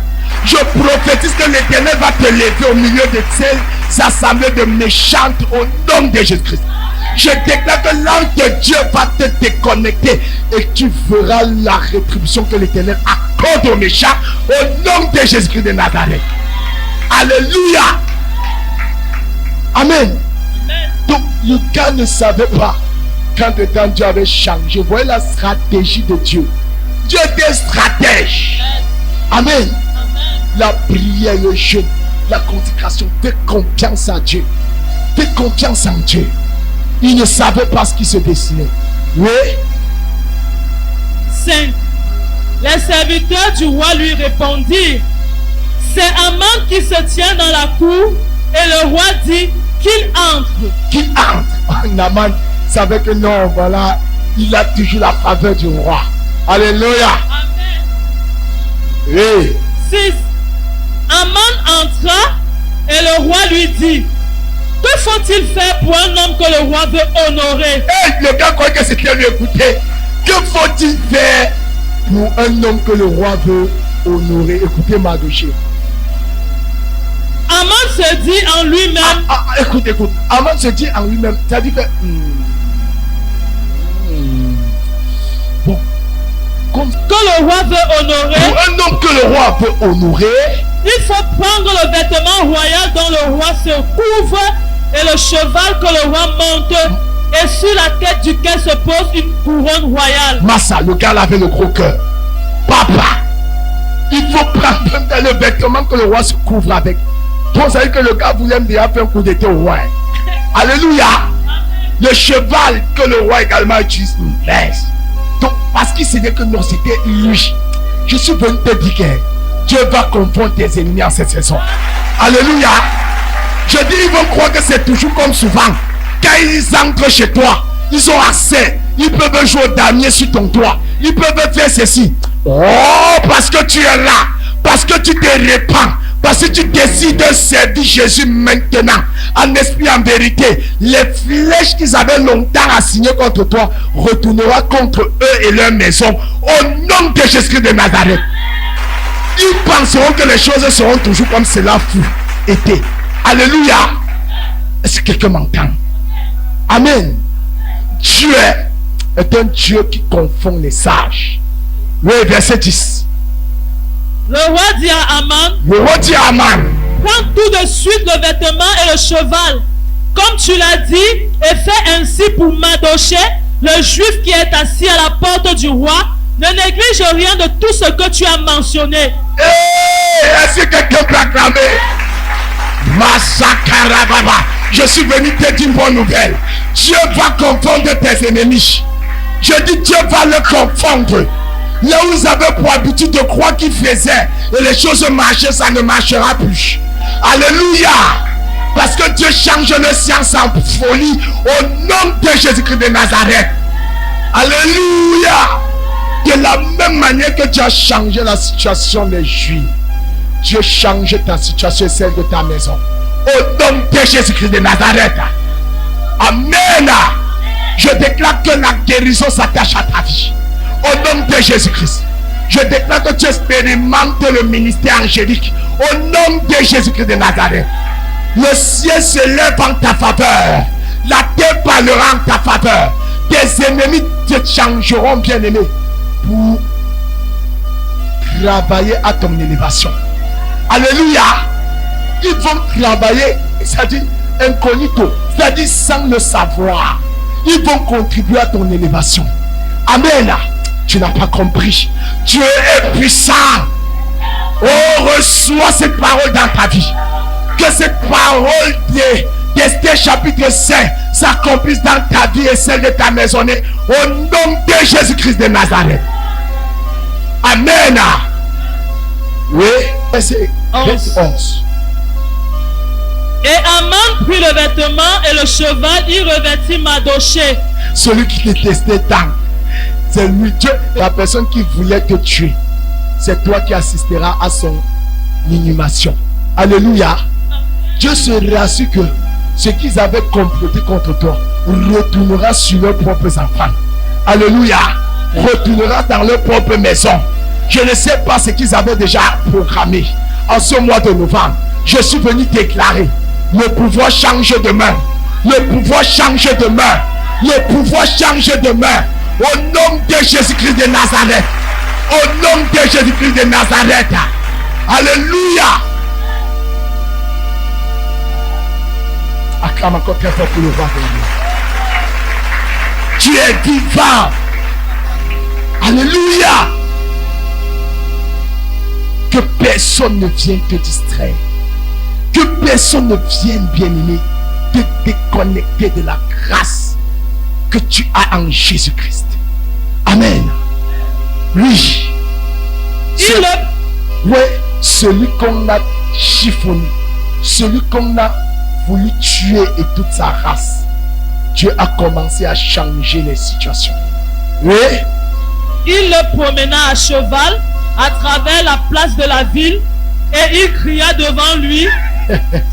Je prophétise que l'Éternel va te lever au milieu de ces assemblées de méchantes au nom de Jésus-Christ. Je déclare que l'ange de Dieu va te déconnecter et tu verras la rétribution que l'Éternel accorde aux méchants au nom de Jésus-Christ de Nazareth. Alléluia. Amen. Donc le gars ne savait pas quand le temps Dieu avait changé. Voyez la stratégie de Dieu. Dieu était stratège. Amen. La prière, le jeûne, la consécration, fais confiance à Dieu. Fais confiance en Dieu. Il ne savait pas ce qui se dessinait. Oui. 5. Les serviteurs du roi lui répondirent, c'est Aman qui se tient dans la cour. Et le roi dit qu'il entre. Qu'il entre. Naman savait que non, voilà, il a toujours la faveur du roi. Alléluia. Amen. Oui. 6. Aman entra et le roi lui dit, que faut-il faire pour un homme que le roi veut honorer? Le gars croyait que c'était lui écouter. Que faut-il faire pour un homme que le roi veut honorer? Écoutez Mardochée. Aman se dit en lui-même. Écoute. Aman se dit en lui-même. C'est-à-dire que. Bon. Comme que le roi veut honorer. Pour un homme que le roi veut honorer, il faut prendre le vêtement royal dont le roi se couvre et le cheval que le roi monte et sur la tête duquel se pose une couronne royale. Massa, le gars avait le gros cœur. Papa, il faut prendre le vêtement que le roi se couvre avec. Donc ça veut dire que le gars voulait déjà faire un coup d'état au roi. Alléluia. Le cheval que le roi également utilise. Donc parce qu'il savait que non, c'était lui. Je suis venu te dire que Dieu va confondre tes ennemis en cette saison. Alléluia. Je dis, ils vont croire que c'est toujours comme souvent. Quand ils entrent chez toi, Ils ont accès. Ils peuvent jouer au damier sur ton toit. Ils peuvent faire ceci. Oh, parce que tu es là. Parce que tu te répands. Parce que tu décides de servir Jésus maintenant. En esprit, en vérité. Les flèches qu'ils avaient longtemps assignées contre toi retourneront contre eux et leur maison. Au nom de Jésus-Christ de Nazareth. Ils penseront que les choses seront toujours comme cela fut été. Alléluia. Est-ce que quelqu'un m'entend? Amen. Dieu est un Dieu qui confond les sages. Oui, verset 10. Le roi dit à Aman, Le roi dit à Aman, prends tout de suite le vêtement et le cheval, comme tu l'as dit, et fais ainsi pour Mardochée, le juif qui est assis à la porte du roi. Ne néglige rien de tout ce que tu as mentionné. Est-ce que quelqu'un peut acclamer? Massakarababa. Je suis venu te dire une bonne nouvelle. Dieu va confondre tes ennemis. Je dis Dieu va le confondre. Là où vous avez pour habitude de croire qu'il faisait et les choses marchaient, ça ne marchera plus. Alléluia. Parce que Dieu change le science en folie au nom de Jésus-Christ de Nazareth. Alléluia. De la même manière que Dieu a changé la situation des Juifs, Dieu change ta situation et celle de ta maison. Au nom de Jésus-Christ de Nazareth. Amen. Je déclare que la guérison s'attache à ta vie. Au nom de Jésus-Christ. Je déclare que tu expérimentes le ministère angélique. Au nom de Jésus-Christ de Nazareth. Le ciel se lève en ta faveur. La terre parlera en ta faveur. Tes ennemis te changeront, bien-aimé, pour travailler à ton élévation. Alléluia. Ils vont travailler, c'est-à-dire incognito, c'est-à-dire sans le savoir. Ils vont contribuer à ton élévation. Amen. Tu n'as pas compris. Dieu est puissant. Oh, reçois cette parole dans ta vie. Que cette parole d'Esther chapitre 5 s'accomplisse dans ta vie et celle de ta maisonnée. Au nom de Jésus-Christ de Nazareth. Amen. Oui, verset 11. Et Aman prit le vêtement et le cheval, il revêtit Mardochée. Celui qui détestait tant, c'est lui, Dieu, la personne qui voulait te tuer. C'est toi qui assisteras à son inhumation. Alléluia. Dieu se rassure que ce qu'ils avaient comploté contre toi retournera sur leurs propres enfants. Alléluia. Retournera dans leur propre maison. Je ne sais pas ce qu'ils avaient déjà programmé en ce mois de novembre. Je suis venu déclarer: le pouvoir change de main. Le pouvoir change de main. Le pouvoir change de main. Au nom de Jésus-Christ de Nazareth. Au nom de Jésus-Christ de Nazareth. Alléluia. Acclame encore très fort pour le roi de Dieu. Tu es vivant. Alléluia. Que personne ne vienne te distraire. Que personne ne vienne, bien-aimé, te déconnecter de la grâce que tu as en Jésus-Christ. Amen. Oui. Celui qu'on a chiffonné, celui qu'on a voulu tuer et toute sa race, Dieu a commencé à changer les situations. Oui. Il le promena à cheval à travers la place de la ville et il cria devant lui: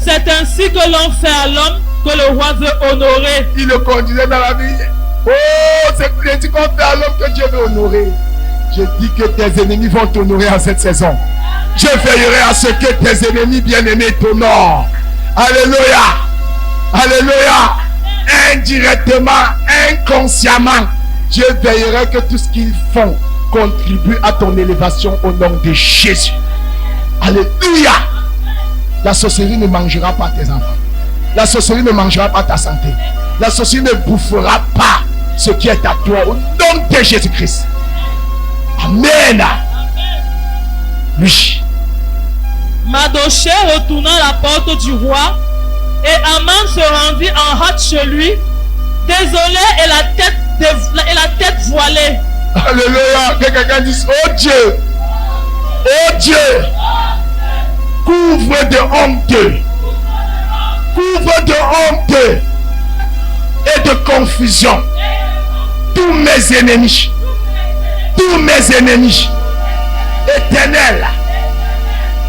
c'est ainsi que l'on fait à l'homme que le roi veut honorer. Il le conduisait dans la ville. Oh, c'est ainsi qu'on fait à l'homme que Dieu veut honorer. Je dis que tes ennemis vont t'honorer en cette saison. Je veillerai à ce que tes ennemis bien-aimés t'honorent. Alléluia. Alléluia. Indirectement, inconsciemment, Dieu veillera que tout ce qu'ils font contribue à ton élévation au nom de Jésus. Alléluia. La sorcellerie ne mangera pas tes enfants. La sorcellerie ne mangera pas ta santé. La sorcellerie ne bouffera pas ce qui est à toi au nom de Jésus-Christ. Amen. Oui. Mardochée retourna à la porte du roi et Aman se rendit en hâte chez lui, désolé et la tête voilée. Alléluia. Que quelqu'un dise: oh Dieu, oh Dieu, couvre de honte, couvre de honte et de confusion tous mes ennemis, Éternel,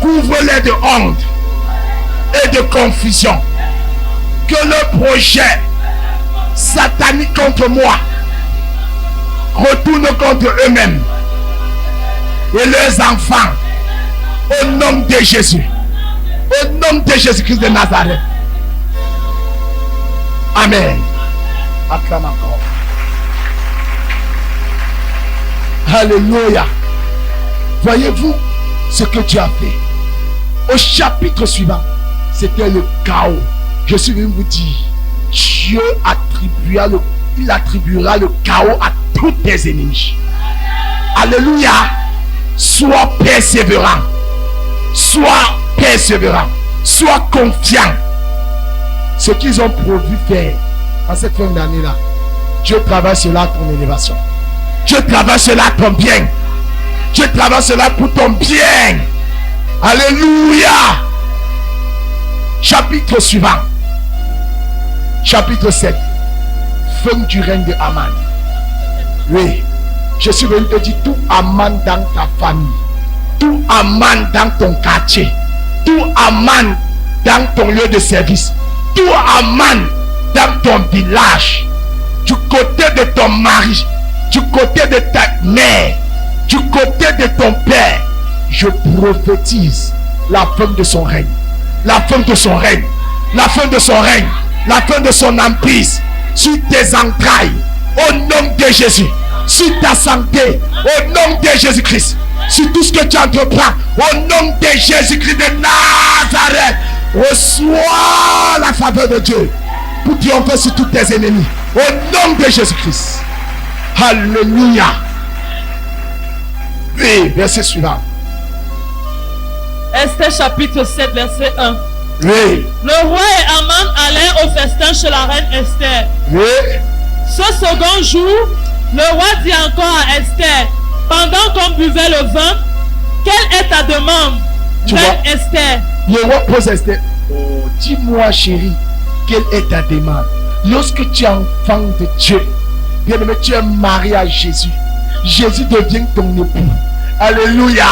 couvre-les de honte et de confusion. Que le projet satanique contre moi retourne contre eux-mêmes et leurs enfants. Au nom de Jésus. Au nom de Jésus-Christ de Nazareth. Amen. Acclame encore. Alléluia. Voyez-vous ce que Dieu a fait. Au chapitre suivant, c'était le chaos. Je suis venu vous dire, Dieu attribuera le chaos à tous tes ennemis. Alléluia. Sois persévérant. Sois persévérant. Sois confiant. Ce qu'ils ont prévu faire en cette fin d'année-là, Dieu travaille cela à ton élévation. Dieu travaille cela à ton bien. Dieu travaille cela pour ton bien. Alléluia. Chapitre suivant. Chapitre 7. Fin du règne de Aman. Oui. Je suis venu te dire tout Aman dans ta famille. Tout Aman dans ton quartier. Tout Aman dans ton lieu de service. Tout Aman dans ton village. Du côté de ton mari. Du côté de ta mère. Du côté de ton père. Je prophétise la fin de son règne. La fin de son règne. La fin de son règne. La fin de son emprise. Sur tes entrailles. Au nom de Jésus. Sur ta santé. Au nom de Jésus-Christ. Sur tout ce que tu entreprends. Au nom de Jésus-Christ de Nazareth. Reçois la faveur de Dieu. Pour triompher sur tous tes ennemis. Au nom de Jésus-Christ. Alléluia. Oui, verset suivant. Esther chapitre 7 verset 1. Oui. Le roi et Aman allèrent au festin chez la reine Esther. Oui. Ce second jour, le roi dit encore à Esther, pendant qu'on buvait le vin, quelle est ta demande, reine Esther? Le roi pose à Esther, oh, dis-moi chérie, quelle est ta demande? Lorsque tu es enfant de Dieu, bien aimé, tu es marié à Jésus. Jésus devient ton époux. Alléluia.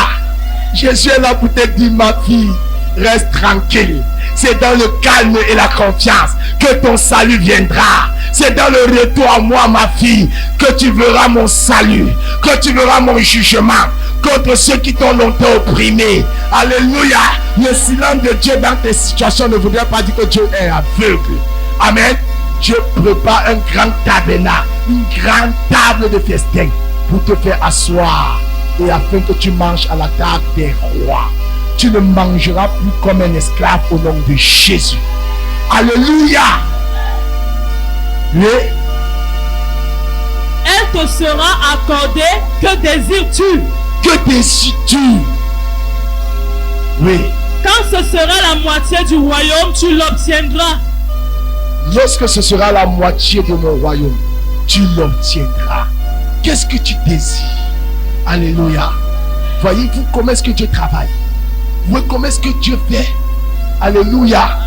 Jésus est là pour te dire, ma fille, reste tranquille. C'est dans le calme et la confiance que ton salut viendra. C'est dans le retour à moi, ma fille, que tu verras mon salut, que tu verras mon jugement contre ceux qui t'ont longtemps opprimé. Alléluia. Le silence de Dieu dans tes situations ne voudrait pas dire que Dieu est aveugle. Amen. Dieu prépare un grand tabernacle, une grande table de festin pour te faire asseoir et afin que tu manges à la table des rois. Tu ne mangeras plus comme un esclave au nom de Jésus. Alléluia. Oui. Elle te sera accordée. Que désires-tu? Que désires-tu? Oui. Quand ce sera la moitié du royaume, tu l'obtiendras. Lorsque ce sera la moitié de mon royaume, tu l'obtiendras. Qu'est-ce que tu désires? Alléluia. Voyez-vous comment est-ce que Dieu travaille? Voyez comment est-ce que Dieu fait? Alléluia.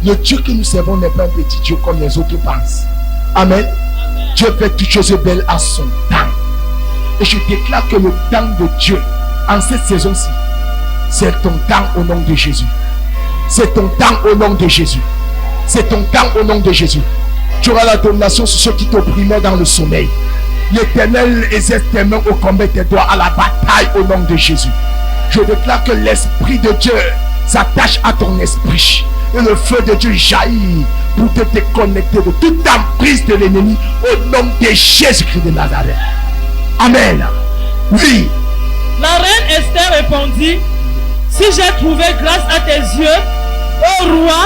Le Dieu que nous servons n'est pas un petit Dieu comme les autres pensent. Amen. Dieu fait toutes choses belles à son temps. Et je déclare que le temps de Dieu en cette saison-ci, c'est ton temps au nom de Jésus. C'est ton temps au nom de Jésus. C'est ton temps au nom de Jésus. Tu auras la domination sur ceux qui t'opprimaient dans le sommeil. L'Éternel exerce tes mains au combat, tes doigts à la bataille au nom de Jésus. Je déclare que l'Esprit de Dieu s'attache à ton esprit. Et le feu de Dieu jaillit pour te déconnecter de toute emprise de l'ennemi au nom de Jésus-Christ de Nazareth. Amen. Oui. La reine Esther répondit, si j'ai trouvé grâce à tes yeux, ô roi,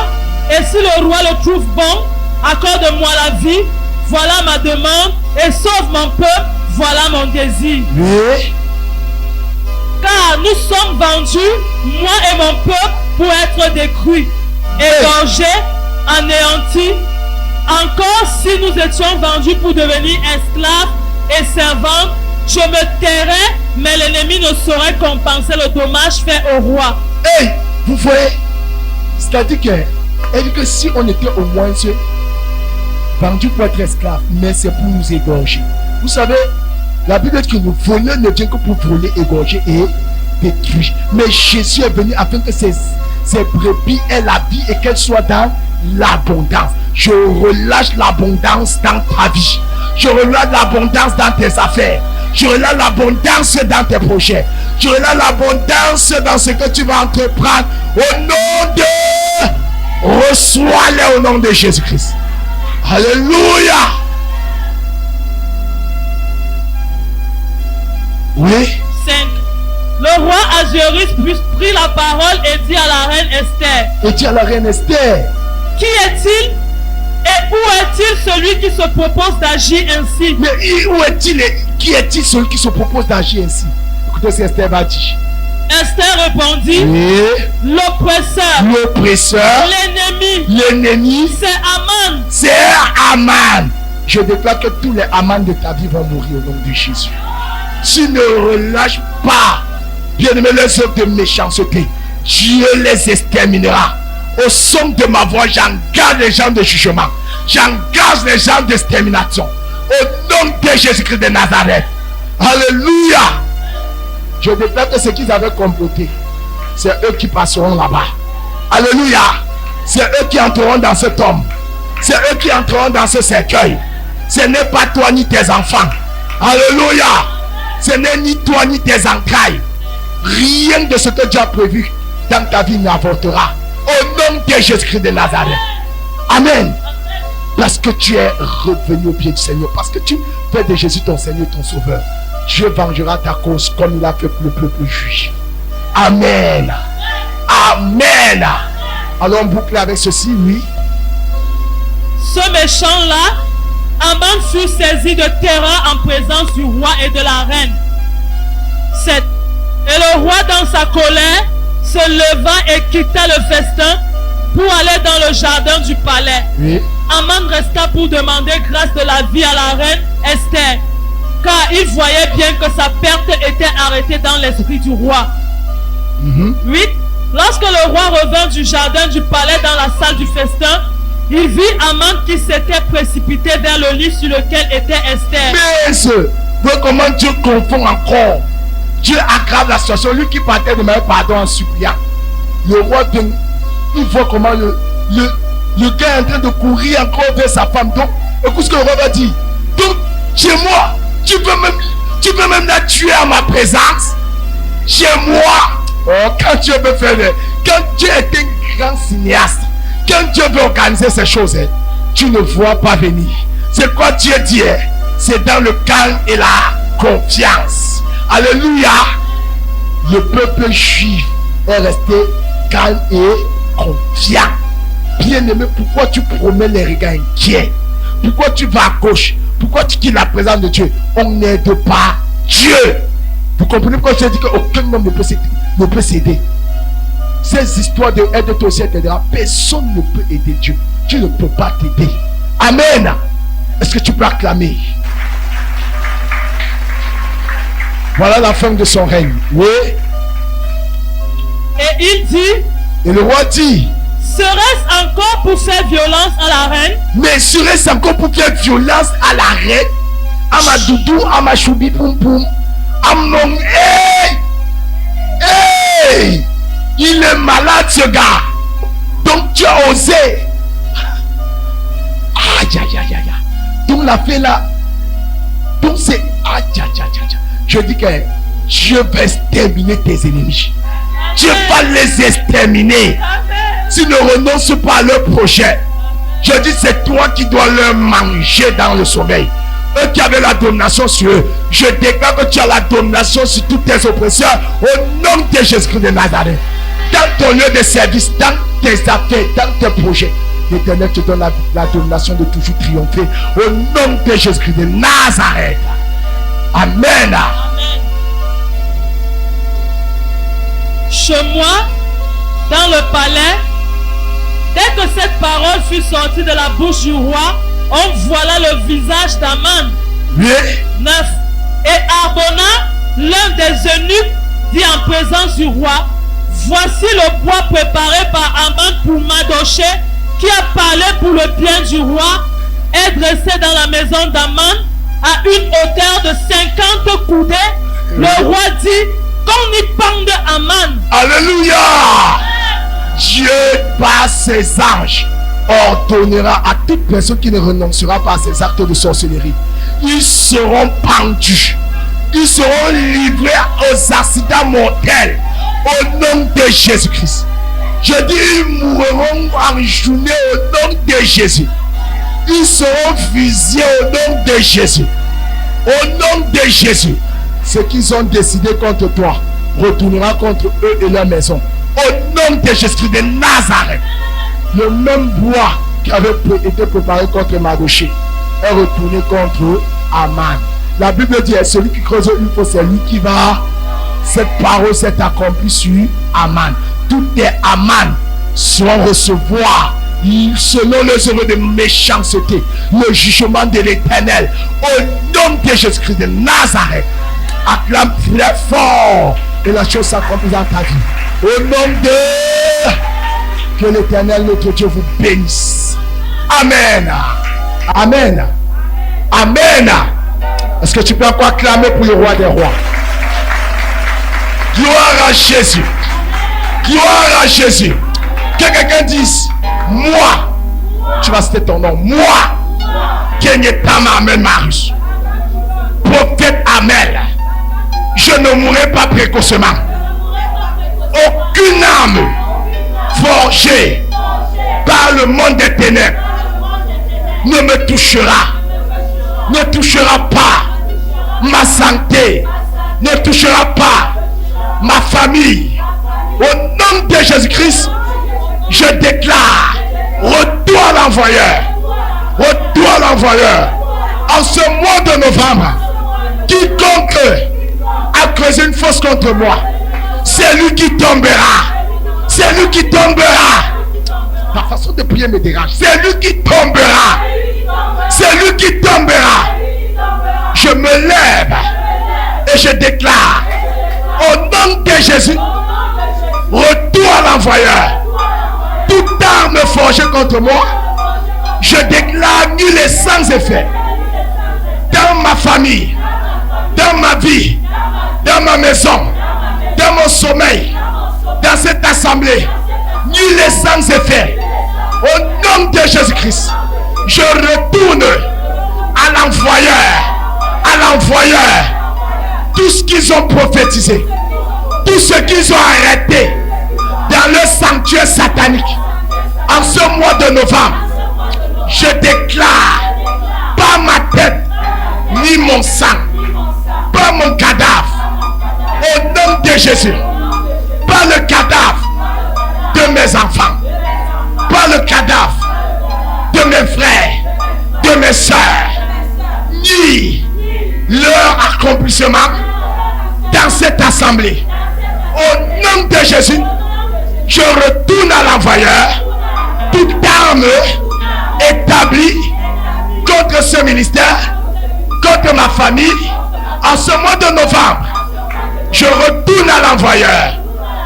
et si le roi le trouve bon, accorde-moi la vie, voilà ma demande, et sauve mon peuple, voilà mon désir. Oui. Car nous sommes vendus, moi et mon peuple, pour être détruits, égorgés, anéantis. Encore si nous étions vendus pour devenir esclaves et servantes, je me tairais, mais l'ennemi ne saurait compenser le dommage fait au roi. Hey, vous voyez, c'est-à-dire que, elle dit que si on était au moins vendus pour être esclaves, mais c'est pour nous égorger. Vous savez, la Bible dit que le voleur ne vient que pour voler, égorger et détruire. Mais Jésus est venu afin que ses brebis aient la vie et qu'elles soient dans l'abondance. Je relâche l'abondance dans ta vie. Je relâche l'abondance dans tes affaires. Je relâche l'abondance dans tes projets. Je relâche l'abondance dans ce que tu vas entreprendre. Au nom de... Reçois-les au nom de Jésus-Christ. Alléluia. Oui. 5. Le roi Ahasuérus prit la parole et dit à la reine Esther. Et dit à la reine Esther. Qui est-il et où est-il celui qui se propose d'agir ainsi? Mais où est-il et qui est-il celui qui se propose d'agir ainsi? Écoutez ce qu'Esther va dire. Esther répondit. Oui. L'oppresseur. L'oppresseur. L'ennemi. L'ennemi. C'est Aman. C'est Aman. Je déclare que tous les Aman de ta vie vont mourir au nom de Jésus. Tu ne relâches pas, bien-aimé, les œuvres de méchanceté. Dieu les exterminera. Au son de ma voix, j'engage les gens de jugement. J'engage les gens d'extermination. Au nom de Jésus-Christ de Nazareth. Alléluia. Je déclare que ce qu'ils avaient comploté, c'est eux qui passeront là-bas. Alléluia. C'est eux qui entreront dans ce tombe. C'est eux qui entreront dans ce cercueil. Ce n'est pas toi ni tes enfants. Alléluia. Ce n'est ni toi ni tes entrailles. Rien de ce que Dieu a prévu dans ta vie n'avortera. Au nom de Jésus-Christ de Nazareth. Amen. Parce que tu es revenu au pied du Seigneur. Parce que tu fais de Jésus ton Seigneur et ton Sauveur. Dieu vengera ta cause comme il a fait pour le peuple juif. Amen. Amen. Alors on boucle avec ceci, oui. Ce méchant-là, Aman fut saisi de terreur en présence du roi et de la reine. 7. Et le roi dans sa colère se leva et quitta le festin pour aller dans le jardin du palais. Oui. Aman resta pour demander grâce de la vie à la reine Esther, car il voyait bien que sa perte était arrêtée dans l'esprit du roi. 8. Lorsque le roi revint du jardin du palais dans la salle du festin, il vit Aman qui s'était précipité vers le lit sur lequel était Esther. Mais comment Dieu confond encore? Dieu aggrave la situation. Lui qui partait demander pardon en suppliant. Le roi vient, il voit comment le gars est en train de courir encore vers sa femme. Donc, écoute ce que le roi va dire. Donc, chez moi, tu peux même la tuer à ma présence. Chez moi, oh, quand Dieu veut faire, quand Dieu est un grand cinéaste, quand Dieu veut organiser ces choses, tu ne vois pas venir. C'est quoi Dieu dit? C'est dans le calme et la confiance. Alléluia. Le peuple juif est resté calme et confiant. Bien-aimé, pourquoi tu promets les regards inquiets? Pourquoi tu vas à gauche? Pourquoi tu quittes la présence de Dieu? On n'aide pas Dieu. Vous comprenez pourquoi je dis qu'aucun homme ne peut s'aider? Ces histoires de aide-toi aussi, etc. Personne ne peut aider Dieu. Dieu ne peut pas t'aider. Amen. Est-ce que tu peux acclamer? Voilà la fin de son règne. Oui. Et il dit. Et le roi dit. Serait-ce encore pour faire violence à la reine? Mais serait-ce encore pour faire violence à la reine? À ma doudou, à ma choubi poum poum. À mon hey! Hey! Il est malade ce gars. Donc tu as osé. Aïe aïe aïe aïe. Donc la fait là. Donc c'est aïe aïe aïe aïe. Je dis que Dieu va exterminer tes ennemis. Dieu va les exterminer. Tu ne renonces pas à leur projet. Je dis c'est toi qui dois leur manger dans le sommeil. Eux qui avaient la domination sur eux. Je déclare que tu as la domination sur tous tes oppresseurs. Au nom de Jésus-Christ de Nazareth. Dans ton lieu de service, dans tes affaires, dans tes projets, l'Éternel te donne la domination de toujours triompher. Au nom de Jésus-Christ de Nazareth. Amen. Chez moi, dans le palais, dès que cette parole fut sortie de la bouche du roi, on voilà le visage d'Aman. Oui. 9. Et Arbona, l'un des eunuques, dit en présence du roi: voici le bois préparé par Aman pour Mardochée, qui a parlé pour le bien du roi. est dressé dans la maison d'Aman à une hauteur de 50 coudées. Le roi dit qu'on y pende Aman. Alléluia. Dieu, par ses anges, ordonnera à toute personne qui ne renoncera pas à ses actes de sorcellerie. Ils seront pendus. Ils seront livrés aux accidents mortels au nom de Jésus-Christ. Je dis, ils mourront en journée au nom de Jésus. Ils seront fusillés au nom de Jésus. Au nom de Jésus. Ce qu'ils ont décidé contre toi retournera contre eux et leur maison. Au nom de Jésus-Christ de Nazareth. Le même bois qui avait été préparé contre Mardochée est retourné contre Aman. La Bible dit, celui qui creuse une fosse, c'est lui qui va. Cette parole s'est accomplie sur Aman. Tous les Aman seront recevoir, selon les œuvres de méchanceté, le jugement de l'Éternel. Au nom de Jésus-Christ de Nazareth, acclame très fort et la chose s'accomplit dans ta vie. Au nom de... Que l'Éternel, notre Dieu, vous bénisse. Amen. Amen. Amen. Est-ce que tu peux encore acclamer pour le roi des rois? Gloire à Jésus. Gloire à Jésus. Que quelqu'un dise, moi, tu vas citer ton nom, moi, Kenyetama Amel Marius, prophète Amel, je ne mourrai pas précocement. Aucune âme forgée par le monde des ténèbres ne me touchera, ne touchera pas ma santé, ne touchera pas ma famille. Au nom de Jésus-Christ, je déclare retour à l'envoyeur, retour à l'envoyeur. En ce mois de novembre, quiconque a creusé une fosse contre moi, c'est lui qui tombera. C'est lui qui tombera. Ta façon de prier me dérange. C'est lui qui tombera. C'est lui qui tombera. Je me lève et je déclare au nom de Jésus, retour à l'envoyeur. Toute arme forgée contre moi, je déclare nul et sans effet. Dans ma famille, dans ma vie, dans ma maison, dans mon sommeil, dans cette assemblée, nul et sans effet. Au nom de Jésus-Christ, je retourne à l'envoyeur, tout ce qu'ils ont prophétisé, tout ce qu'ils ont arrêté dans le sanctuaire satanique. En ce mois de novembre, je déclare pas ma tête ni mon sang, pas mon cadavre, au nom de Jésus, pas le cadavre de mes enfants, pas le cadavre de mes frères, de mes soeurs, ni leur accomplissement dans cette assemblée. Au nom de Jésus, je retourne à l'envoyeur. Toute arme établie contre ce ministère, contre ma famille, en ce mois de novembre, je retourne à l'envoyeur.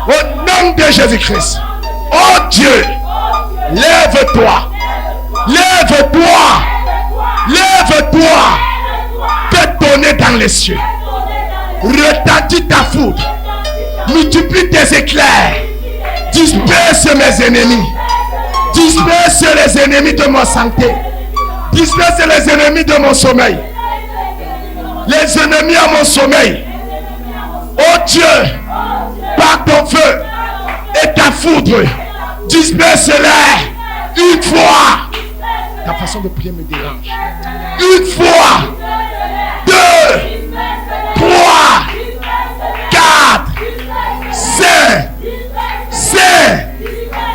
Au nom de Jésus-Christ. Oh Dieu, lève-toi, lève-toi, lève-toi, fais tonner dans les cieux, retentis ta foudre, multiplie tes éclairs, disperse mes ennemis, disperse les ennemis de ma santé, disperse les ennemis de mon sommeil, les ennemis à mon sommeil. Oh Dieu, par ton feu et ta foudre, disperse-les une fois. Ta façon de prier me dérange. Une fois, 2, 3, 4, 5,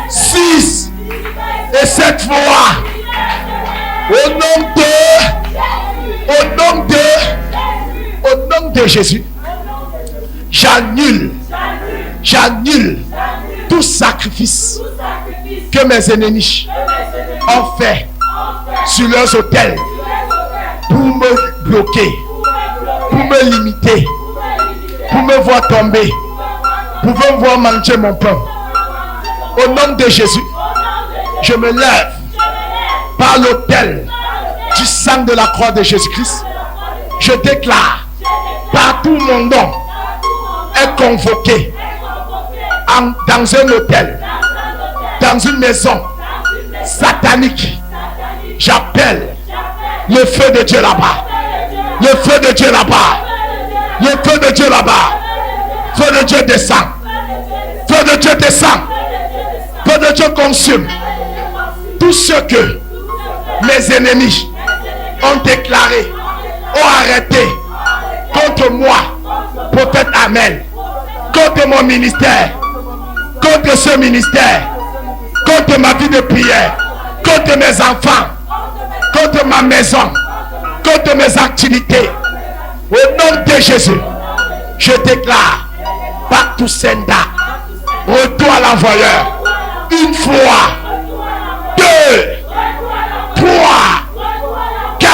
6 et 7 fois. Au nom de Jésus, j'annule tout sacrifice que mes ennemis ont fait sur leurs autels pour me bloquer, pour me limiter, pour me voir tomber, pour me voir manger mon pain. Au nom de Jésus, je me lève par l'autel du sang de la croix de Jésus-Christ, je déclare, partout mon nom est convoqué dans un hôtel, dans une maison satanique, j'appelle le feu de Dieu là-bas. Le feu de Dieu là-bas. Le feu de Dieu là-bas. Feu de Dieu descend. Feu de Dieu descend. Feu de Dieu consume tout ce que mes ennemis ont déclaré, ont arrêté contre moi, prophète Amel, contre mon ministère, contre ce ministère, contre ma vie de prière, contre mes enfants, contre ma maison, contre mes activités. Au nom de Jésus, je déclare partout Senda, retour à l'envoyeur. Une fois, 2, 3, 4,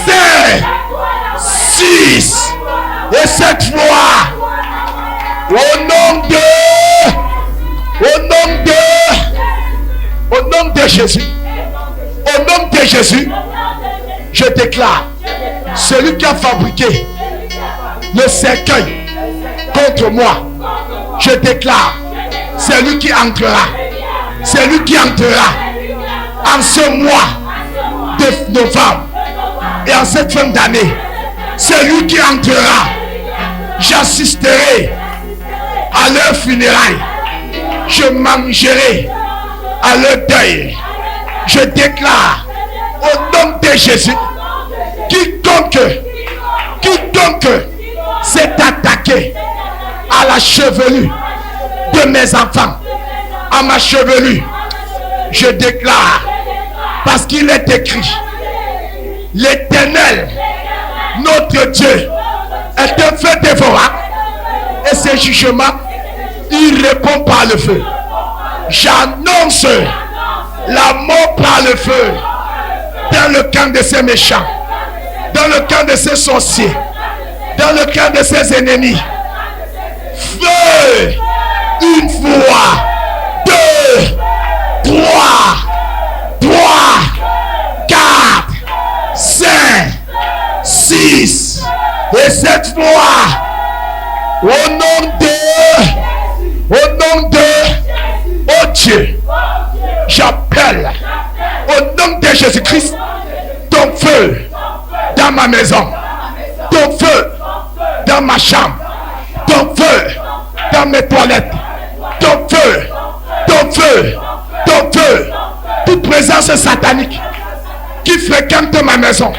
5, 6 et 7 fois. Au nom de Jésus, au nom de Jésus, je déclare, celui qui a fabriqué le cercueil contre moi, je déclare, c'est lui qui entrera en ce mois de novembre et en cette fin d'année, c'est lui qui entrera. J'assisterai à leur funérailles, je mangerai à leur deuil. Je déclare au nom de Jésus, quiconque s'est attaqué à la chevelure de mes enfants, à ma chevelure, je déclare, parce qu'il est écrit, l'Éternel, notre Dieu, est un feu dévorant, et ses jugements, il répond par le feu. J'annonce la mort par le feu dans le camp de ces méchants, dans le camp de ces sorciers, dans le camp de ses ennemis. Feu, une fois, 2, 3, 4, 5, 6 et 7 fois. Au nom de oh Dieu, j'appelle au nom de Jésus-Christ ton feu dans ma maison, ton feu dans ma chambre, ton feu dans mes toilettes, ton feu, toute présence satanique qui fréquente ma maison,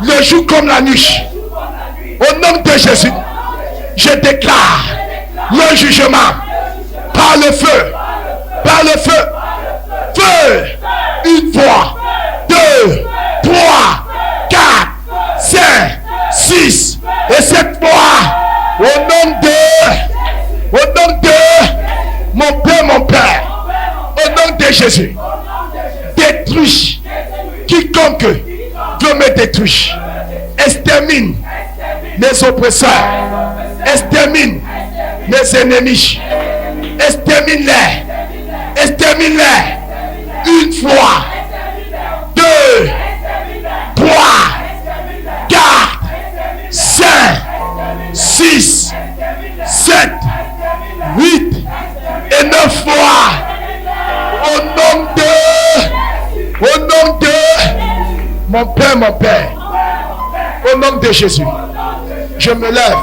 le jour comme la nuit. Au nom de Jésus, je déclare le jugement par le feu, feu, une fois, 2, 3, 4, 5, 6 et 7 fois. Au nom de mon Père, au nom de Jésus, détruis quiconque veut me détruire. Extermine mes oppresseurs, extermine mes ennemis, extermine-les, une fois, 2, 3, 4, 5, 6, 7, 8 et 9 fois. Au nom de mon Père, au nom de Jésus, je me lève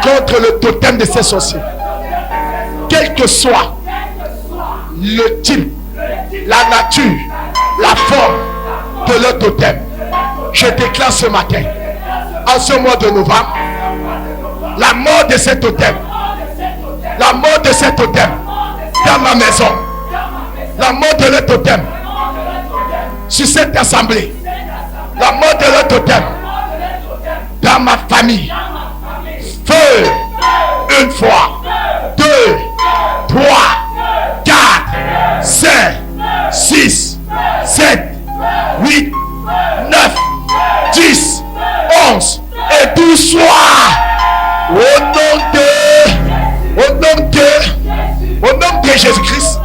contre le totem de ces sorciers. Quel que soit le type, la nature, la forme de leur totem, je déclare ce matin, en ce mois de novembre, la mort de cet totem, la mort de cet totem dans ma maison, la mort de leur totem sur cette assemblée, la mort de leur totem dans ma famille. Feu, une fois, 2, 3, 4, 5, 6, 7, 8, 9, 10, 11 et 12 soirs. Au nom de Jésus-Christ,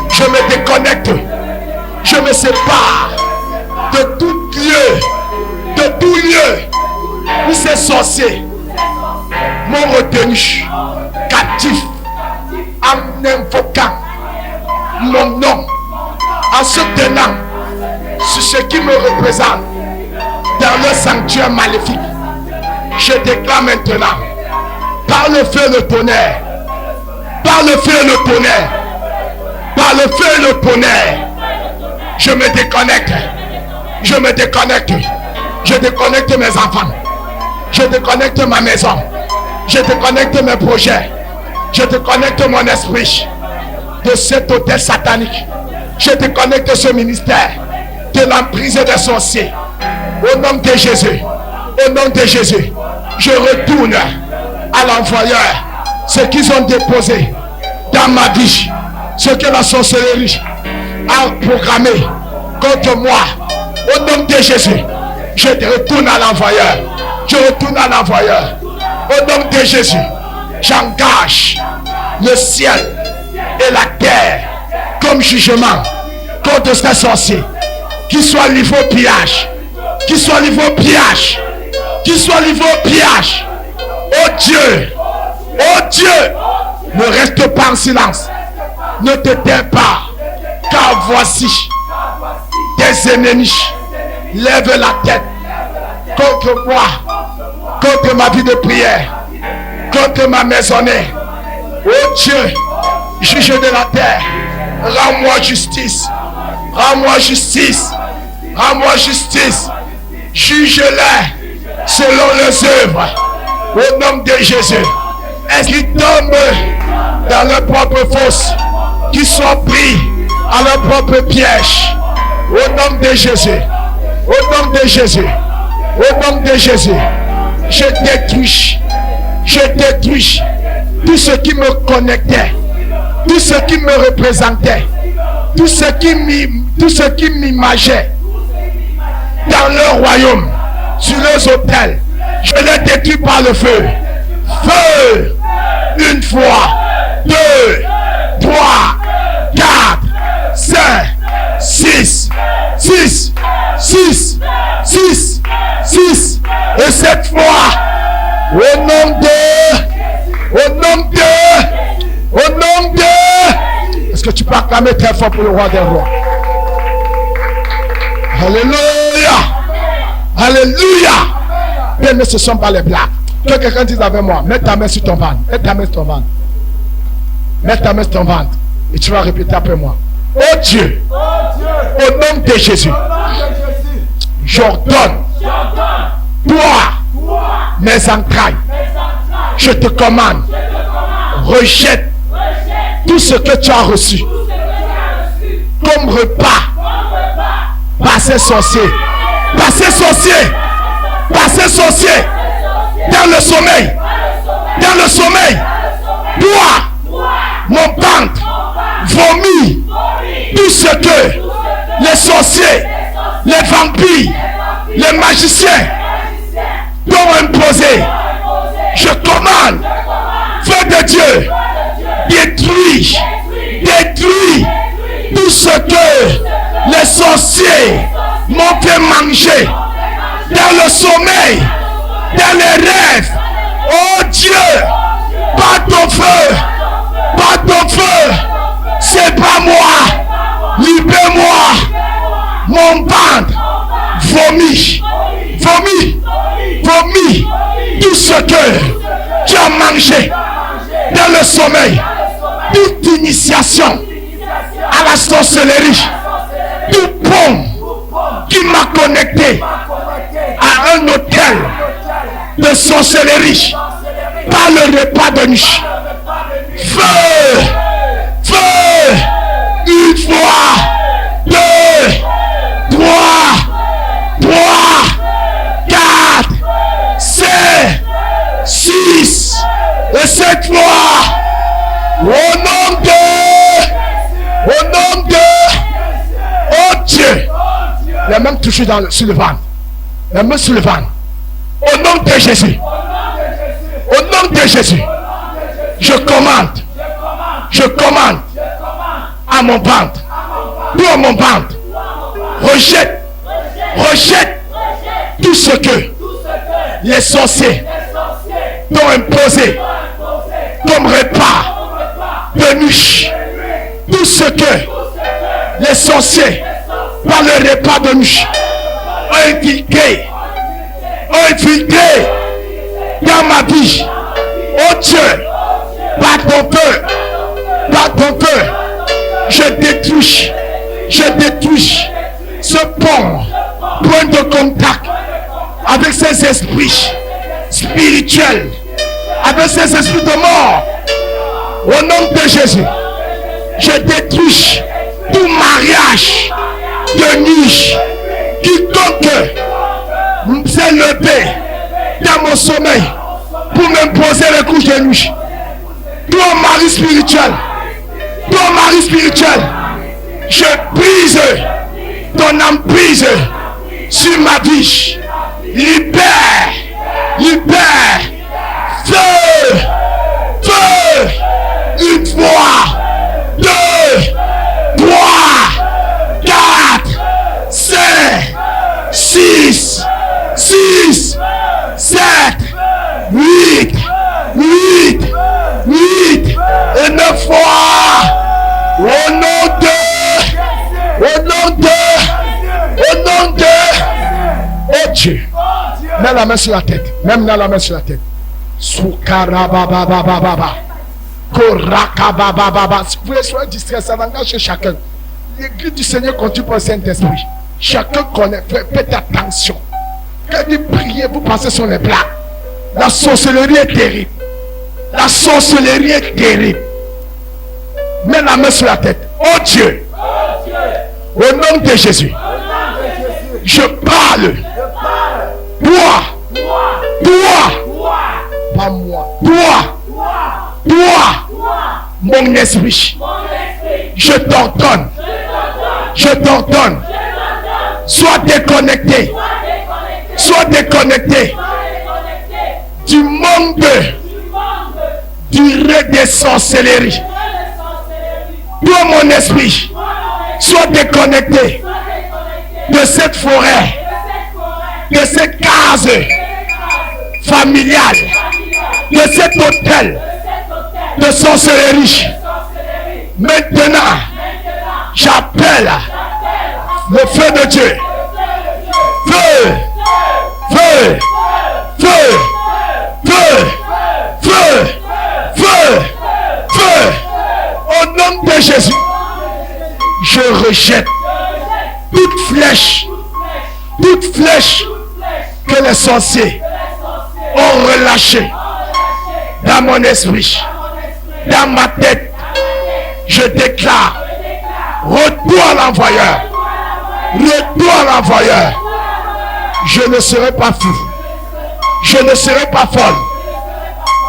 je me déconnecte Je me sépare de tout lieu où ces sorciers m'ont retenu captif en invoquant mon nom, en se tenant sur ce qui me représente dans le sanctuaire maléfique. Je déclare maintenant, par le feu et le tonnerre, par le feu et le tonnerre, par le feu et le tonnerre, je me déconnecte, je me déconnecte, je déconnecte mes enfants, je déconnecte ma maison, je déconnecte mes projets, je déconnecte mon esprit de cet hôtel satanique, je déconnecte ce ministère de l'emprise des sorciers. Au nom de Jésus, au nom de Jésus, je retourne à l'envoyeur ce qu'ils ont déposé dans ma vie, ce que la sorcellerie a programmé contre moi. Au nom de Jésus, je retourne à l'envoyeur. Je retourne à l'envoyeur. Au nom de Jésus, j'engage le ciel et la terre comme jugement contre ces sorciers. Qu'ils soient livrés au pillage. Qu'ils soient livrés au pillage. Qu'ils soient livrés au pillage. Oh Dieu, ne reste pas en silence. Ne te tais pas. Car voici, tes ennemis lèvent la tête contre moi, contre ma vie de prière, contre ma maisonnée. Oh Dieu, juge de la terre, rends-moi justice, rends-moi justice, rends-moi justice. Juge-les selon leurs œuvres. Au nom de Jésus, est-ce qu'ils tombent dans leur propre fosse, qu'ils soient pris à leur propre piège. Au nom de Jésus, au nom de Jésus, au nom de Jésus, je détruis tout ce qui me connectait, tout ce qui me représentait, tout ce qui m'imageait dans leur royaume, sur leurs autels. Je les détruis par le feu. Feu, une fois, 2, 3, 4, 5, 6, 6, 6, 6, 6, et 7 fois, au nom de, est-ce que tu peux acclamer très fort pour le roi des rois? Alléluia, alléluia. Bien, ne ce sont pas les blagues. Que quelqu'un dise avec moi, mets ta main sur ton ventre, mets ta main sur ton ventre, mets ta main sur ton ventre, et tu vas répéter après moi. Oh Dieu, au nom de Jésus, j'ordonne, toi, mes entrailles, je te commande, rejette tout ce que tu as reçu comme repas par ces sorciers, par ces sorciers, par ces sorciers, dans le sommeil, toi, mon ventre vomit tout ce que les sorciers, les vampires, les magiciens t'ont imposé. Je commande, feu de Dieu, détruis tout ce que les sorciers m'ont fait manger dans le sommeil, dans les rêves. Oh Dieu, pas ton feu, c'est pas moi, libère-moi. Mon ventre vomit tout ce que tu as mangé dans le sommeil. Toute initiation à la sorcellerie, tout pont qui m'a connecté à un hôtel de sorcellerie par le repas de nuit. Feu, une fois, 2, 3, 4, 5, 6 et 7 fois. Au nom de oh Dieu, les mains touchées sur le ventre, les mains sur le ventre. Au nom de Jésus, au nom de Jésus, je commande à mon ventre, tout à mon ventre, Rejette. Rejette tout ce que les sorciers t'ont imposé comme repas de nuit. Tout ce que les sorciers par le repas de nuit ont infiltré dans ma vie. Oh Dieu, par ton feu, je détruis ce point de contact avec ces esprits spirituels, avec ces esprits de mort. Au nom de Jésus, je détruis tout mariage de nuit. Quiconque s'est levé dans mon sommeil pour m'imposer les couches de nuit. Toi, mari spirituel, je brise ton emprise sur ma vie. Libère, feu, une fois, 2, 3, 4, 5, 6, 7, 8 et 9 fois. Au nom de oh Dieu. Mets la main sur la tête. Même la main sur la tête. Soukarababababa. Korakabababa. Si vous voulez soyez distrait, ça engage chez chacun. L'église du Seigneur continue pour le Saint-Esprit. Chacun connaît. Faites attention. Quand vous priez, vous passez sur les plats. La sorcellerie est terrible. Mets la main sur la tête. Oh Dieu. Au nom de Jésus. Je parle. Pas moi. Toi. Mon esprit. Je t'ordonne. Sois déconnecté. Du monde du règne des sorcelleries. Toi, mon esprit, sois déconnecté de cette forêt, de cette case familiale, de cet hôtel de sorcellerie. Maintenant, j'appelle le feu de Dieu. Feu. Au nom de Jésus, je rejette toute flèche que les sorciers ont relâchée dans mon esprit, dans ma tête. Je déclare, retour à l'envoyeur. Je ne serai pas fou, je ne serai pas folle,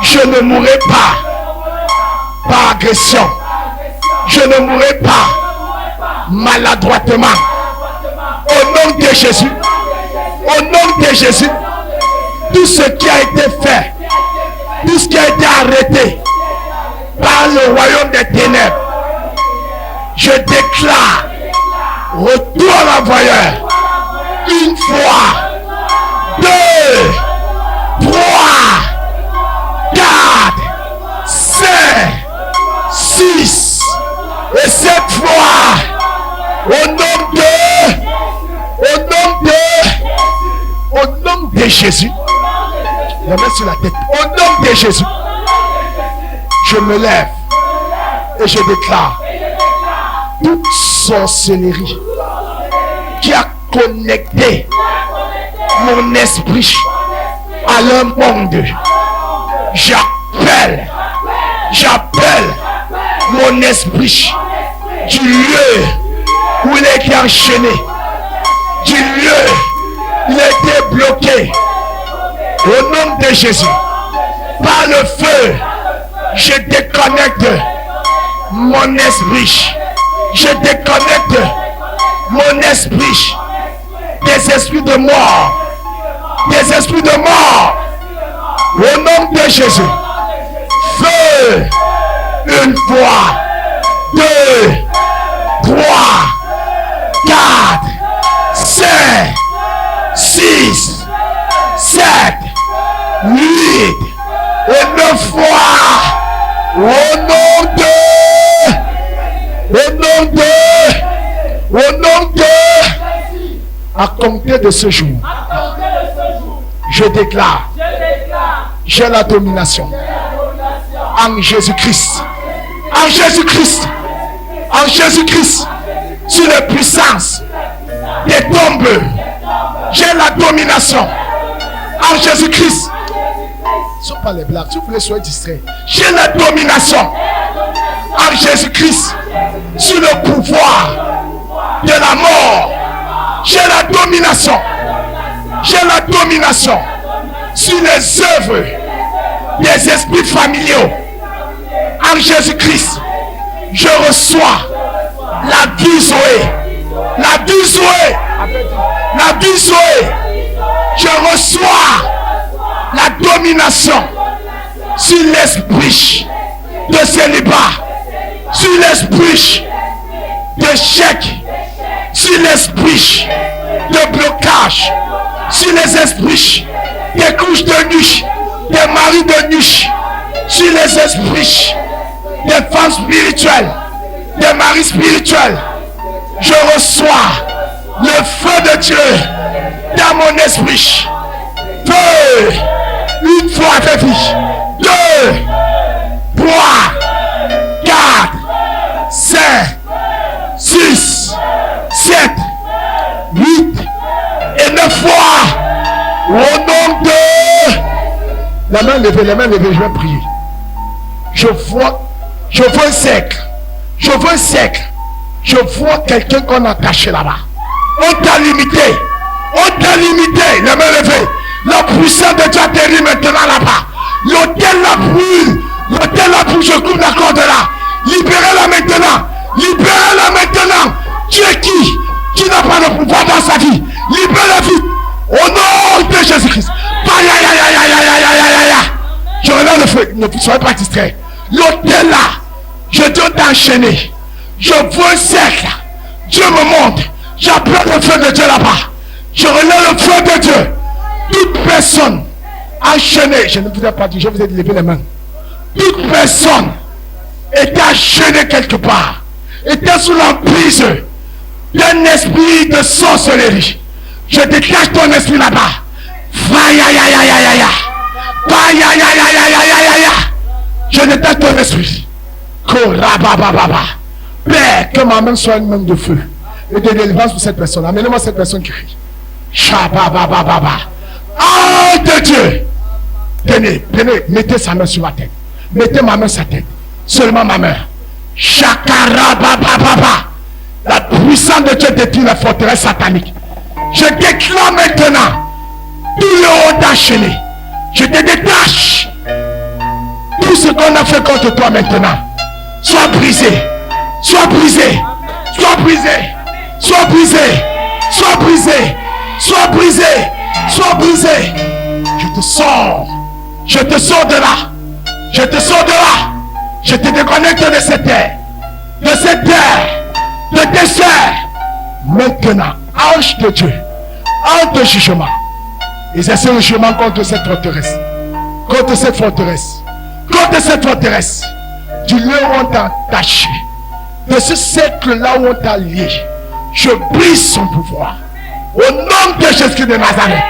je ne mourrai pas par agression, je ne mourrai pas maladroitement. Au nom de Jésus, tout ce qui a été fait, tout ce qui a été arrêté par le royaume des ténèbres, je déclare retour à l'envoyeur. Une fois, 2, 3, 4, 5, 6 et 7 fois. Au nom de Jésus. La main sur la tête. Au nom de Jésus. Je me lève et je déclare toute sorcellerie qui a connecté mon esprit à leur monde. J'appelle mon esprit du lieu où il a été enchaîné, du lieu où il a été bloqué. Au nom de Jésus, par le feu, je déconnecte mon esprit. Je déconnecte mon esprit des esprits de mort. Des esprits de mort. Au nom de Jésus. Feu. Une fois. 2, 3, 4, 8 et 9 fois. Au nom de, à compter de ce jour, je déclare, j'ai la domination. En Jésus-Christ. En Jésus-Christ. En Jésus-Christ. Sur les puissances des tombes. J'ai la domination. En Jésus-Christ. Ce ne sont pas les blagues. Si vous voulez, soyez distrait. J'ai la domination. En Jésus-Christ. Sur le pouvoir de la mort. J'ai la domination. J'ai la domination. Sur les œuvres des esprits familiaux. En Jésus-Christ, je reçois la vie Zoé. La vie Zoé. La vie Zoé. Je reçois la domination sur l'esprit de célibat, sur l'esprit d'échec, sur l'esprit de blocage, sur les esprits des couches de nuit, des maris de nuit, sur les esprits des femmes spirituelles, des maris spirituels. Je reçois le feu de Dieu dans mon esprit. Feu, une fois de vie, 2, 3, 4, 5, 6, 7, 8 et 9 fois. Au nom de... La main levée, je vais prier. Je vois un cercle. Je vois un cercle. Je vois quelqu'un qu'on a caché là-bas. On t'a limité. Les mains levées. La puissance de Dieu atterrit maintenant là-bas. L'hôtel la brûle. Je coupe la corde là. Libérez-la maintenant. Tu es qui n'a pas le pouvoir dans sa vie? Libère-la vite. Au nom de Jésus-Christ. Je relève le feu. Ne soyez pas distrait. L'hôtel là. Je dois t'enchaîner. Je vois un cercle. Dieu me montre. J'appelle le feu de Dieu là-bas. Je relève le feu de Dieu. Toute personne enchaînée. Je ne vous ai pas dit, je vous ai dit lever les mains. Toute personne était enchaînée quelque part. Était sous l'emprise d'un esprit de sorcellerie. Je détache ton esprit là-bas. Je détache ton esprit. Père, que ma main soit une main de feu et de délivrance pour cette personne. Amenez-moi cette personne qui crie. Oh de Dieu. Tenez, mettez sa main sur ma tête. Mettez ma main sur sa tête. Seulement ma main. La puissance de Dieu détruit la forteresse satanique. Je déclare maintenant tout le haut enchaîné. Je te détache. Tout ce qu'on a fait contre toi maintenant, soit brisé. Sois brisé. Sois brisé. Sois brisé. Sois brisé. Sois brisé. Sois brisé. Je te sors. Je te sors de là. Je te sors de là. Je te déconnecte de cette terre. De cette terre. De tes soeurs. Maintenant, ange de Dieu. Ange de jugement. Exercez le jugement contre cette forteresse. Contre cette forteresse. Contre cette forteresse. Du lieu où on t'a attaché. De ce cercle-là où on t'a lié. Je brise son pouvoir. Au nom de Jésus de Nazareth.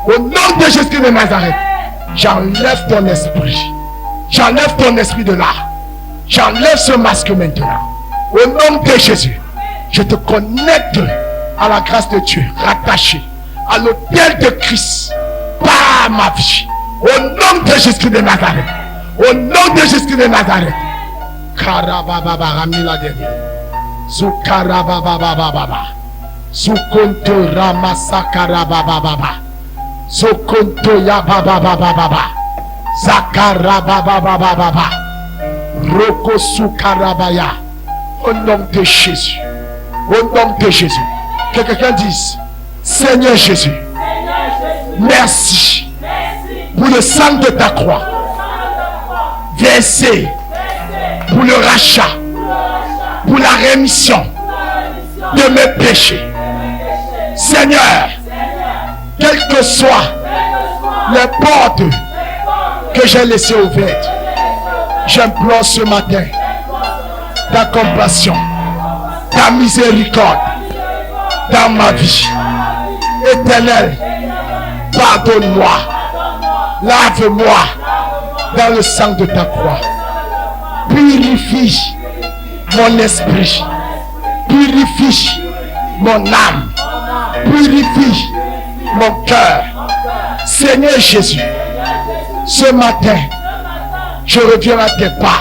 Au nom de Jésus de Nazareth. J'enlève ton esprit. J'enlève ton esprit de là. J'enlève ce masque maintenant. Au nom de Jésus. Je te connecte à la grâce de Dieu. Rattaché à l'autel de Christ. Par ma vie. Au nom de Jésus de Nazareth. Au nom de Jésus de Nazareth. Karababa Ramila Deni. Zukarababa. Zukonto Ramasakarababa. Zukonto Yababa. Zakarababa. Roko Sukarabaya. Au nom de Jésus. Au nom de Jésus. Que quelqu'un dise: Seigneur Jésus, merci pour le sang de ta croix versé pour le rachat, pour la rémission de mes péchés. Seigneur, quel que soit Les portes que j'ai laissées ouvertes, j'implore ce matin ta compassion, ta miséricorde dans ma vie. Éternel, pardonne-moi, lave-moi dans le sang de ta croix. Purifie mon esprit, purifie mon âme, purifie mon cœur. Seigneur Jésus, ce matin, je reviens à tes pas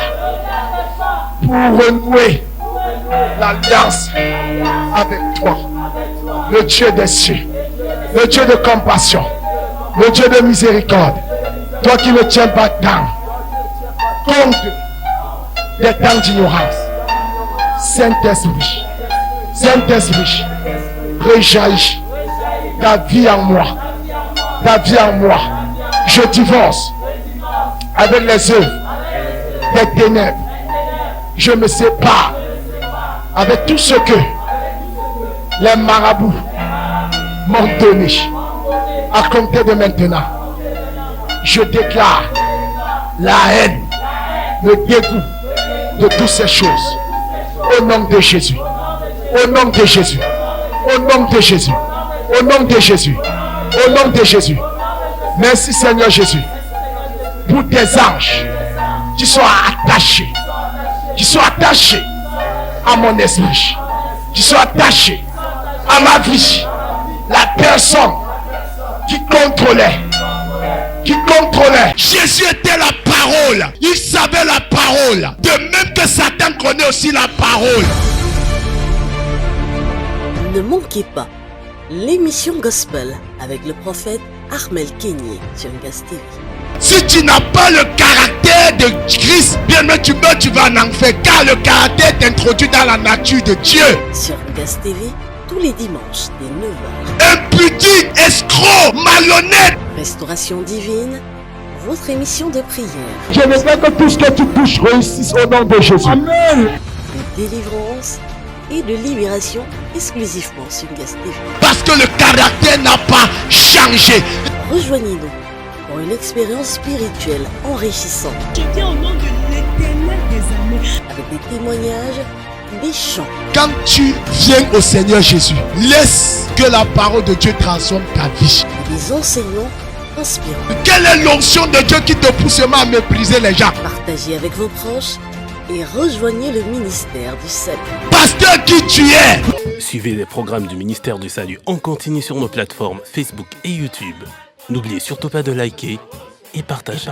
pour renouer l'alliance avec toi, le Dieu des cieux, le Dieu de compassion, le Dieu de miséricorde, toi qui ne tiens pas compte des temps d'ignorance. Saint-Esprit, Saint-Esprit, rejaillis ta vie en moi, ta vie en moi. Je divorce avec les œuvres des ténèbres. Je me sépare avec tout ce que les marabouts m'ont donné. À compter de maintenant, je déclare la haine, le dégoût de toutes ces choses. Au nom de Jésus. Au nom de Jésus. Au nom de Jésus. Au nom de Jésus. Au nom de Jésus. Merci Seigneur Jésus. Pour tes anges qui soient attachés. Qui soient attachés à mon esprit. Qui soient attachés à ma vie. La personne qui contrôlait. Jésus était la parole. Il savait la parole. De même que Satan connaît aussi la parole. Ne manquez pas l'émission Gospel avec le prophète Armel Kenyé sur Ngaz TV. Si tu n'as pas le caractère de Christ, bien même tu meurs, tu vas en enfer. Car le caractère t'introduit dans la nature de Dieu. Sur Ngaz TV, tous les dimanches dès 9h. Impudique, escroc, malhonnête. Restauration divine, votre émission de prière. Je veux que tout ce que tu touches réussisse au nom de Jésus. Amen. De délivrance et de libération exclusivement sur Ngaz TV. Parce que le caractère n'a pas changé. Rejoignez-nous pour une expérience spirituelle enrichissante. Je viens au nom de l'Éternel des armées. Avec des témoignages, des chants. Quand tu viens au Seigneur Jésus, laisse que la parole de Dieu transforme ta vie. Et des enseignements inspirants. Quelle est l'onction de Dieu qui te pousse à mépriser les gens? Partagez avec vos proches et rejoignez le ministère du Salut. Pasteur qui tu es. Suivez les programmes du ministère du Salut en continu sur nos plateformes Facebook et YouTube. N'oubliez surtout pas de liker et partager.